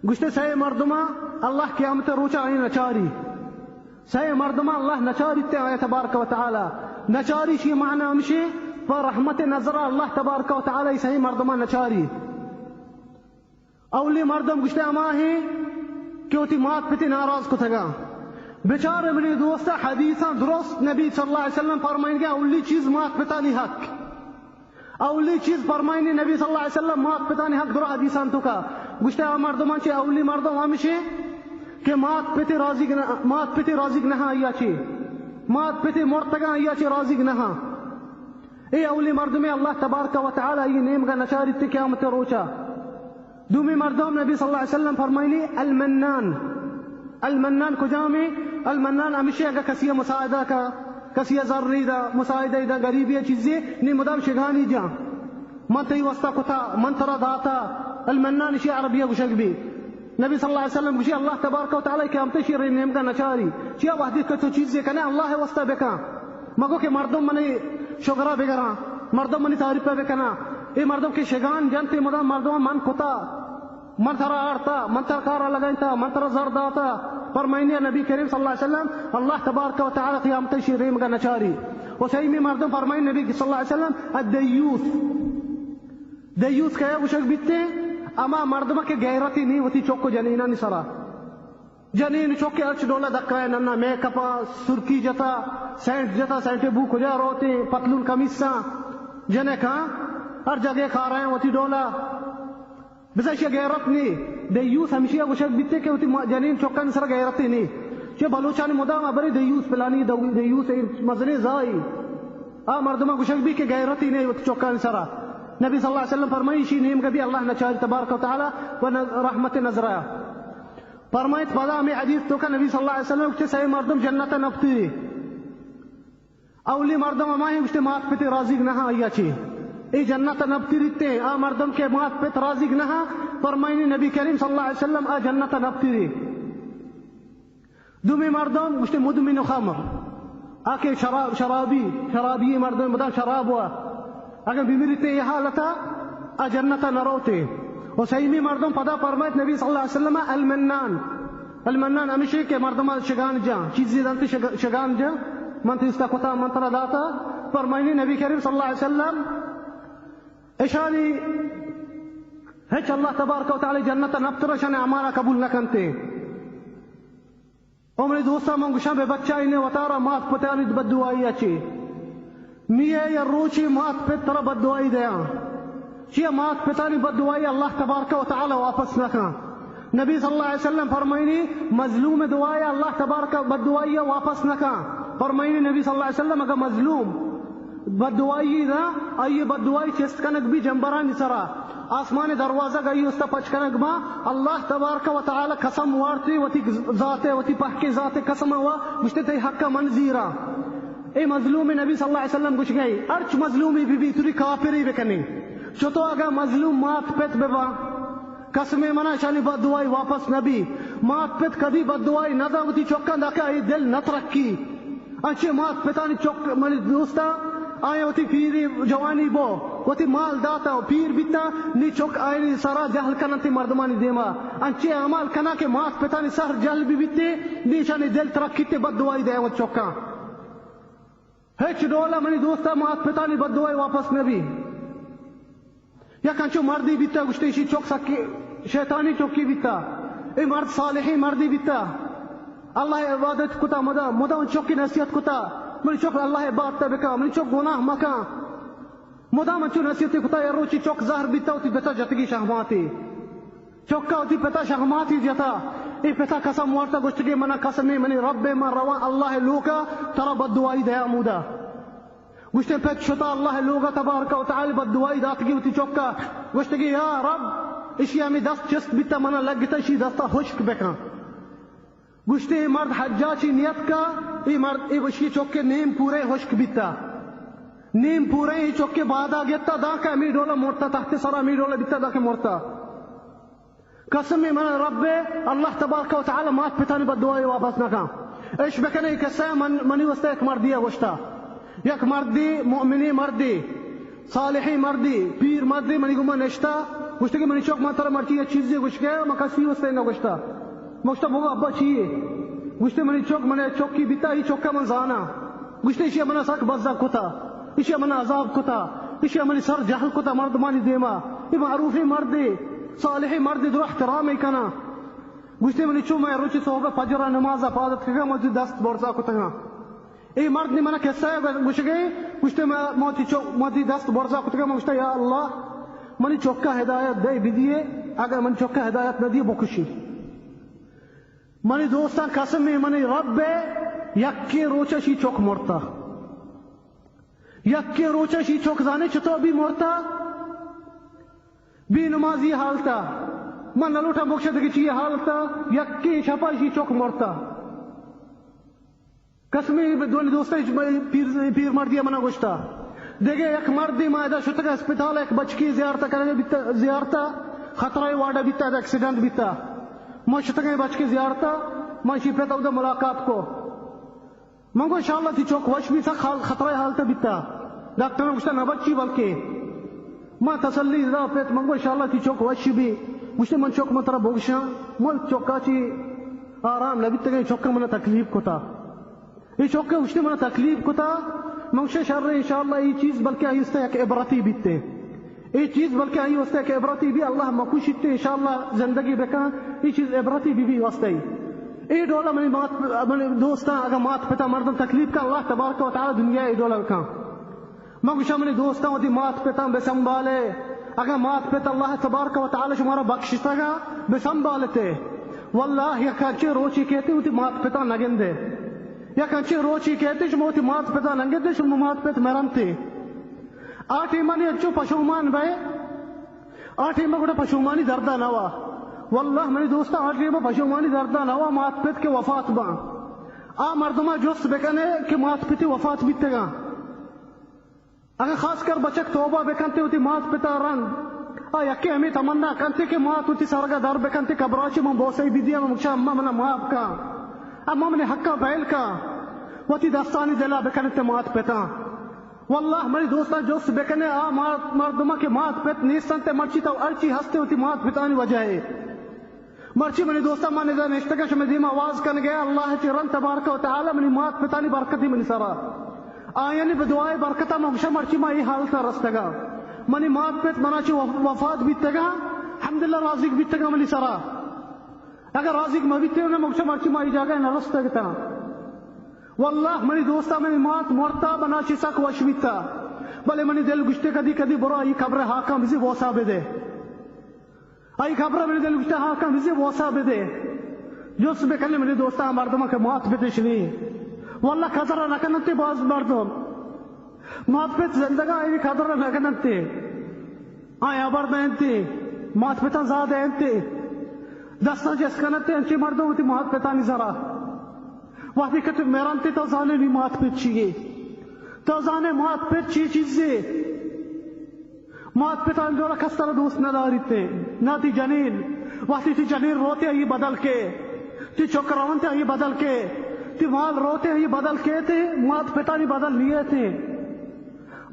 گشتے سے مردمہ اللہ قیامت روچا آئی نچاری سے مردمہ اللہ نچاری تے آئے تبارک و تعالی نچاری شی معنی ہمشی پر رحمت نظرہ اللہ تبارک و تعالی سے مردمہ نچاری. اولی مردم گشتے اماہی کیوتی مات پتی ناراض کو تھگا بیچارے منی دوستا حدیثاں درست نبی صلی اللہ علیہ وسلم فرمائیں گے اولی چیز مات پتانی حق اولی چیز فرمائنی نبی صلی اللہ علیہ وسلم مات پتانی حق درو حدیثان تو کا گشتے مردمان چی اولی مردم ہمشی کہ مات پتی رازق نہا آیا چی مات پتی مرتگا آیا چی رازق نہا. اے اولی مردمی اللہ تبارک و تعالی یہ نیم کا نشاری تی قیامت روچا دومی مردم نبی صلی اللہ علیہ وسلم فرمائنی المنان. المنان کجامی؟ المنان ہمیشہ اگر کسی مساعدہ کا کسی ضرری دا مساعدہ دا غریبی چیزی نی مدام شگانی جا من تی وستا کتا من ترا داتا. المنان شی عربیہ گشک بھی نبی صلی اللہ علیہ وسلم گشی اللہ تبارک و تعالی کہ ہم تشیر نیم کا نچاری چیا وحدی کتو چیزی کنے اللہ وستا بکا مگو کہ مردم منی شگرہ بگرا مردم منی تعریف بکنا ای مردم کی شگان جنتی مدام مردم من کتا من ترا آرتا من ترا کارا لگائنتا من ترا زرد آتا. فرمائنی نبی کریم صلی اللہ علیہ وسلم اللہ تبارک و تعالی قیامت شیریم کا نچاری. وسیمی مردم فرمائنی نبی صلی اللہ علیہ وسلم الدیوث. دیوث کیا گوشک بیتے اما مردم کے غیرتی نہیں ہوتی چوکو جنینا نسرا جنین چوکے ارچ ڈولا دکا ہے ننا میک اپا سرکی جتا سینٹ جتا سینٹے بو کجا روتے پتلون کمیسا جنے کہاں ہر جگہ کھا رہے ہیں ہوتی ڈولا بسیش غیرت نہیں. دیوث ہمیشہ گوشک بیتے کہ ہوتی جنین چوکا نسرا غیرتی نہیں چھ بلوچانی مدام ابری دیوث پلانی دیوث مزنی زائی مردم گوشک بھی کہ غیرتی نہیں ہوتی چوکا نسرا. نبی صلی اللہ علیہ وسلم فرمائی شی نیم کبھی اللہ نچار تبارک و تعالی و رحمت نظرہ فرمائیت فضا ہمیں حدیث تو کا نبی صلی اللہ علیہ وسلم کچھ صحیح مردم جنت نفتی اولی مردم ہمائیں کچھ مات پتی رازق نہا آیا چی ای جنت نفتی رہتے مردم کے مات پت رازق نہا فرمائنی نبی کریم صلی اللہ علیہ وسلم جنت نفتی رہ. دومی مردم کچھ مدمن خمر آکے شرابی مردم مدام شراب ہوا اگر بیمریتے یہ حالتا جنتا نروتے. وسیمی مردم پدا فرمائت نبی صلی اللہ علیہ وسلم المنان. المنان ہمیشہ کہ مردم شگان جا چیزی دانتی شگان جا منتی اس کا کتا منترہ داتا. فرمائنی نبی کریم صلی اللہ علیہ وسلم اشانی ہچ اللہ تبارک و تعالی جنتا نبترشان اعمالا قبول نکنتے. عمری دوستا منگوشان بے بچہ انہیں وطارا مات پتانی بددعائی اچھی میے یا روچی مات پت ترہ بددعائی دیا چیہ مات پتانی بددعائی اللہ تبارک و تعالی واپس نکا. نبی صلی اللہ علیہ وسلم فرمائنی مظلوم دعائی اللہ تبارک بددعائی واپس نکا. فرمائنی نبی صلی اللہ علیہ وسلم اگر مظلوم بددعائی دا آئیے بددعائی چست کنک بھی جنبرانی سرا آسمان دروازہ گئی استا پچ کنک با اللہ تبارک و تعالی قسم وارتی وتی ذاتے وتی پہکے ذاتے قسم ہوا مجھتے تے حق منزیرہ اے مظلوم نبی صلی اللہ علیہ وسلم گوش گئی ارچ مظلومی بھی توری کافری بکنی چھتو اگر مظلوم مات پت ببا قسم منا شانی بددعائی واپس نبی مات پت کدی بددعائی ندا وتی چوکان داکا ای دل نترکی انچے مات پتانی چوک منی دوستا آئے ہوتی پیری جوانی بو ہوتی مال داتا پیر بیتا نی چوک آئینی سارا جہل کننتی مردمانی دیما انچے عمال کنا کے مات پتانی سہر جہل بھی بیتے نیشانی دل ترکیتے بددعائی دے وہ چوکا ہیچ ڈولا منی دوستا مات پتانی بددعائی واپس نبی یا کنچو مردی بیتا گشتیشی چوک سکی شیطانی چوکی بیتا اے مرد صالحی مردی بیتا اللہ عبادت کتا مدام چوکی نصیحت کتا منی چوک اللہ عبادت بکا منی چوک گناہ مکا مدام چو نصیحت کتا یا روچی چوک ظاہر بیتا ہوتی بیتا جتگی شہماتی چوکا ہوتی پتا شہماتی جتا ای پتا قسم وارتا گشتگی منا قسمی منی رب من روان اللہ لوکا ترا بددعائی دیا مودا گشتے پت شتا اللہ لوکا تبارک و تعالی بددعائی داتگی ہوتی چوکا گشتگی یا رب اشی ہمیں دست چست بیتا منا لگتا اشی دستا خشک بکا گشتے مرد حجاچی نیت کا ای مرد ای وشی چوکے نیم پورے خشک بیتا نیم پورے ای چوکے بادا گیتا دا کا امی ڈولا مرتا تحت سرا امی ڈولا بیتا دا کے مرتا قسم من رب اللہ تبارک و تعالی مات پتانی بددعائی واپس نکا ایش بکنے کسا منی وستا ایک مردی گوشتا یک مردی مؤمنی مردی صالحی مردی پیر مردی منی گمہ نشتا گوشتا کہ منی چوک ماتر مرچی یہ چیزی گوشت گیا مکسی وستا اینا گوشتا گوشتا بگو ابا چیئے گوشتا منی چوک منی چوکی بیتا ہی چوکا من زانا گوشتا اشیا منا ساک بزا کتا اشیا منا عذاب کتا اشیا منی سر جہل کتا مردمانی دیما ای معروفی مردی صالحی مردی در احترامی کنا گوشتے منی چو میں روچی سوگا فجرہ نماز افادت کگا مجھے دست برزا کتا گا ای مرد نے منا کیسا ہے گوش گئی گوشتے موتی دست برزا کتا گا گوشتا یا اللہ منی چوکا ہدایت دے بھی دیئے اگر منی چوکا ہدایت نہ دیئے بکشی منی دوستان قسم میں منی رب یکی روچا شی چوک مرتا یکی روچا شی چوک زانے چطور بھی مرتا بھی نمازی حالتا من نلوٹا مقصد کی حالتا یکی شپاشی چوک مرتا قسمی دونی دوستا پیر مردی منا گوشتا دیکھے ایک مردی مائدہ شتگا اسپتال ایک بچکی زیارتا خطرہ واڈا بیتا ایکسیڈنٹ بیتا میں شتگا بچکی زیارتا میں شیپتا ہوں ملاقات کو منگو انشاءاللہ تھی چوک وش بھی تھا خطرہ حالتا بیتا ڈاکٹر نے گوشتا نہ بچی بلکہ میں تسلی دا پیت منگو انشاءاللہ تھی چوک وش بھی گوشتا من چوک مطرح بوگشا مل چوکا چی آرام نبیتا گئی چوکا منا تکلیف کو تا یہ چوکا گوشتا منا تکلیف کو تا منگشا شر رہے انشاءاللہ یہ چیز بلکہ آئی اس ایک عبرتی بیتے یہ چیز بلکہ آئی اس ایک عبرتی بھی اللہ مکوشتے انشاءاللہ زندگی بکا یہ چیز عبرتی بھی واسطے یہ ڈولا منی دوستا اگر مات پتا مردم تکلیف کا اللہ تبارک و تعالی دنیا یہ ڈولا کا منگشا منی دوستا ہوتی مات پتا بے سنبھالے اگر مات پتا اللہ تبارک و تعالی شمارا بخشتا گا بے سنبھالتے واللہ یا کانچے روچی کہتے ہوتی مات پتا نگندے یا کانچے روچی کہتے شموتی مات پتا نگندے شمو مات پتا مرمتے آٹھی منی اچھو پشومان بے آٹھی مگوڑا پشومانی دردہ نوا واللہ منی دوستا آٹھی مگوڑا پشومانی دردہ نوا مات پت کے وفات با مردمہ جس بکنے کہ مات پتی وفات بیتے گا اگر خاص کر بچک توبہ بکنتے ہوتی مات پتا رنگ یکی ہمیں تمنا کنتے کہ مات ہوتی سرگا در بکنتے کبراچی من بوسائی بیدیا من مکشا اما منا ماب کا اما من حقا بیل کا وتی دستانی دلا بکنتے مات پتا واللہ منی دوستا جس بکنے مردمہ کے مات پت نیستنتے مرچی تو ارچی ہستے ہوتی مات پتانی وجہ ہے مرچی منی دوستا مانے دا نشتگا شمی دیم آواز کن گیا اللہ چی رن تبارک و تعالی منی مات پتانی برکتی منی سرا آیانی بدعائے برکتا مغشا مرچی ما یہ حالتا رستگا منی مات پت منا چی وفات بیتگا حمدللہ رازق بیتگا منی سرا اگر رازق ما بیتے ہونا مغشا مرچی ما یہ جاگا ہے نرستگتا واللہ منی دوستا منی مات مرتا بنا چی سک وش بیتا بلے منی دل گشتے کدی کدی برا یہ خبر حاکم بزی ووسا بدے آئی خبر منی دل گشتے حاکم بزی ووسا بدے جس بکنے منی دوستا مردمہ کے مات بدشنی واللہ خطرہ نکنتے باز مردم مات پت زندگا آئی خطرہ نکنتے آئی عبر دینتے مات پتا زاد اینتے دستا جس کنتے انچی مردم ہوتی مات پتا نظرہ وقتی کہتے میرانتے تو زانے نہیں مات پت چیئے تو زانے مات پت چی چیزے مات پتا اندورا کستر دوست نداری تے نا تی جنین وقتی تی جنین روتے آئی بدل کے تی چکراونتے آئی بدل کے تی مال روتے آئی بدل کے تھے مات پتا نہیں بدل لیے تھے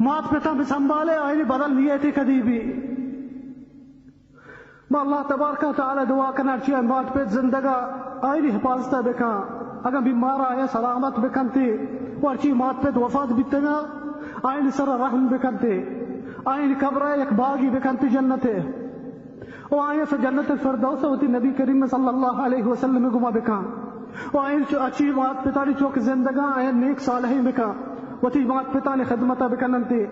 مات پتا بھی سنبھالے آئی نہیں بدل لیے تھے کدی بھی ما اللہ تبارک و تعالی دعا کرنا چاہیے مات پت زندگا آئی نہیں حفاظتہ بکا اگر بیمار آیا سلامت بکنتے ورچی مات پت وفات بیتگا آئی نہیں سر رحم بکنتے آئی نہیں قبر ایک باغی بکنتے جنتے او آئی سے جنت فردوس ہوتی نبی کریم صلی اللہ علیہ وسلم گما بکا او آئی اچھی مات پتانی چوک زندگا آئی نیک صالحین بکا وتی مات پتانی خدمتا بکننتے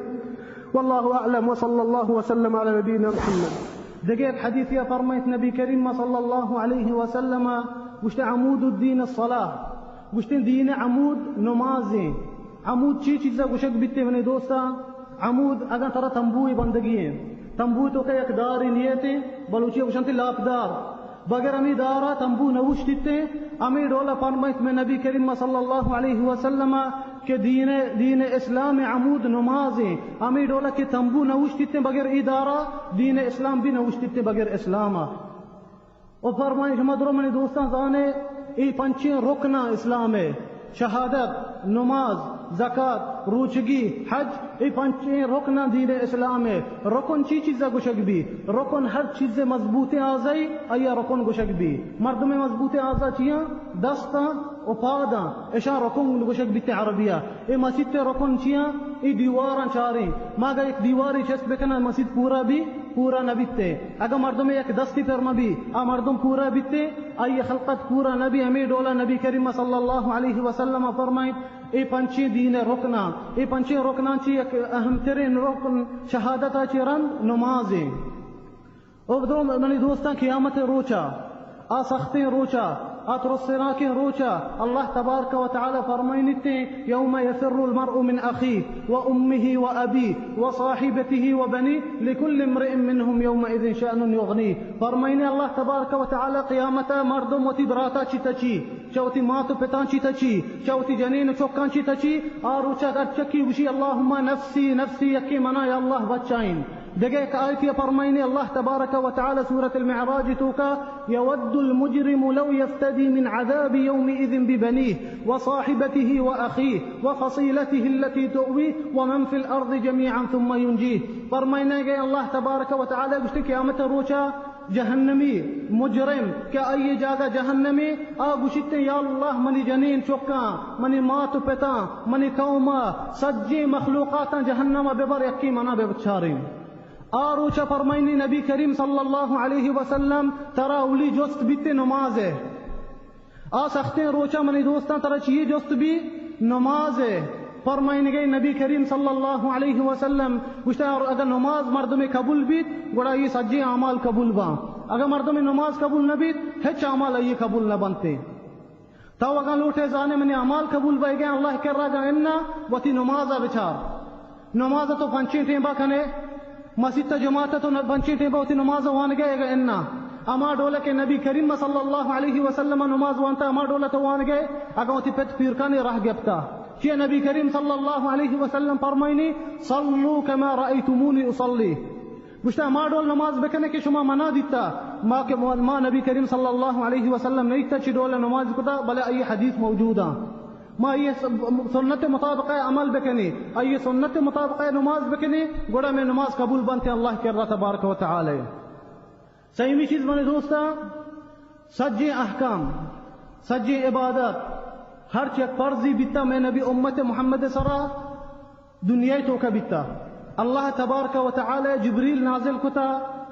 واللہ اعلم وصلی اللہ وسلم علی نبینا محمد دقیق حدیث یا فرمائت نبی کریم صلی اللہ علیہ وسلم گوشت عمود الدین الصلاة گوشت دین عمود نمازیں عمود چی چیزا گوشک بیتے منی دوستا عمود اگر ترہ تنبوی بندگی ہیں تنبوی تو کہ ایک داری نیتے بلوچی گوشنتی لاپدار بگر امی دارا تنبو نوشتتے امی ڈولا فرمائت میں نبی کریم صلی اللہ علیہ وسلم کہ دین اسلام عمود نمازیں امی ڈولا کہ تنبو نوشتتے بگر ادارہ دین اسلام بھی نوشتتے بگر اسلامہ اور فرمائیں شما درو منی دوستان زانے ای پنچیں رکنا اسلام ہے شہادت نماز زکاة روچگی حج ای پنچیں رکنا دین اسلام ہے رکن چی چیزا گوشک بھی رکن ہر چیز مضبوط آزائی ایا رکن گوشک بھی مردم مضبوط آزا چیاں دستا اپادا اشا رکن گوشک بیتے عربیہ ای مسجد تے رکن چیاں ای دیواران چاریں ماگا ایک دیواری چست بکنا مسجد پورا نہ بیتے اگر مردم ایک دستی پر نبی مردم پورا بیتے آئی خلقت پورا نبی ہمیں ڈولا نبی کریم صلی اللہ علیہ وسلم فرمائیں اے پنچی دین رکنا اے پنچی رکنا چی ایک اہم ترین رکن شہادتا چی رند نمازیں اور دو منی دوستان قیامت روچا سختیں روچا اترسنا کے روچا اللہ تبارک و تعالی فرمائنتے یوم یفر المرء من اخیه وامه وابیه وصاحبته وبنیه لكل امرئ منهم يومئذ شأن يغنيه. فرمائنے اللہ تبارک و تعالی قیامتا مردم وتی براتا چیتا چی چوتی ماتو پتان چیتا چی چوتی جنین چوکان چیتا چی آروچا ارچکی وشی اللہم نفسی نفسی یکی منا یا اللہ بچائیں. دیکھے ایک آیت فرمائنے اللہ تبارک و تعالی سورة المعراج توکا یود المجرم لو یفتدی من عذاب یومئذ ببنیه وصاحبته وأخیه وفصیلته التي تؤویه ومن فی الارض جميعا ثم ينجیه. فرمائنے گئے اللہ تبارک و تعالی گشتی قیامت روچا جہنمی مجرم کیا آئیے جاگا جہنمی گوشتے یا اللہ منی جنین چکاں منی مات پتا منی قوما سجی مخلوقاتا جہنم ببر یکی منا بچاریں. آروچا فرمائنی نبی کریم صلی اللہ علیہ وسلم ترا اولی جست بیتے نماز ہے سختے روچا منی دوستان ترا چیئے جست بھی نماز ہے. فرمائن گئی نبی کریم صلی اللہ علیہ وسلم گوشتا اگر نماز مردم قبول بیت گوڑا یہ سجی اعمال قبول با اگر مردم نماز قبول نہ بیت ہچ اعمال یہ قبول نہ بنتے. تو اگر لوٹے زانے منی اعمال قبول بھائی گئے اللہ کر رہا گا انہا وتی نمازہ بچار نمازہ تو پنچیں ٹیمبا کھنے مسجد تا جماعت تو پنچیں ٹیمبا وتی نمازہ وان گئے گا انہا اما ڈولا کے نبی کریم صلی اللہ علیہ وسلم نماز وانتا اما ڈولا تو وان گئے اگر وتی پت پیرکانی راہ گپتا کہ نبی کریم صلی اللہ علیہ وسلم فرمائنی صلو کما رأیتمونی اصلی گوشتا ما ڈول نماز بکنے کہ شما منا دیتا ما نبی کریم صلی اللہ علیہ وسلم نہیں تا چی ڈول نماز کتا بلے ای حدیث موجودا ما یہ سنت مطابق عمل بکنے ای سنت مطابق نماز بکنے گوڑا میں نماز قبول بنتے اللہ کر رہا تبارک و تعالی. سیمی چیز بنے دوستا سجی احکام سجی عبادت ہر چیز فرضی بیتا میں نبی امت محمد سرا دنیا تو کا بیتا اللہ تبارک و تعالی جبریل نازل کتا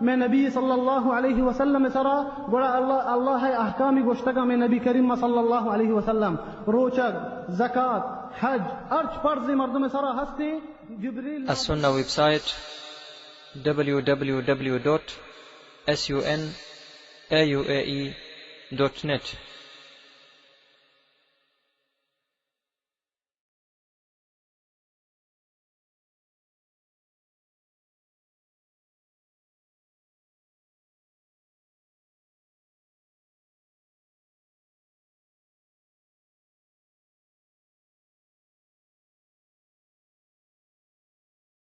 میں نبی صلی اللہ علیہ وسلم سرا گوڑا اللہ احکامی گوشتگا میں نبی کریم صلی اللہ علیہ وسلم روچک زکاة حج ارچ فرضی مردم سرا ہستی جبریل السنہ ویب سائٹ www.sunauae.net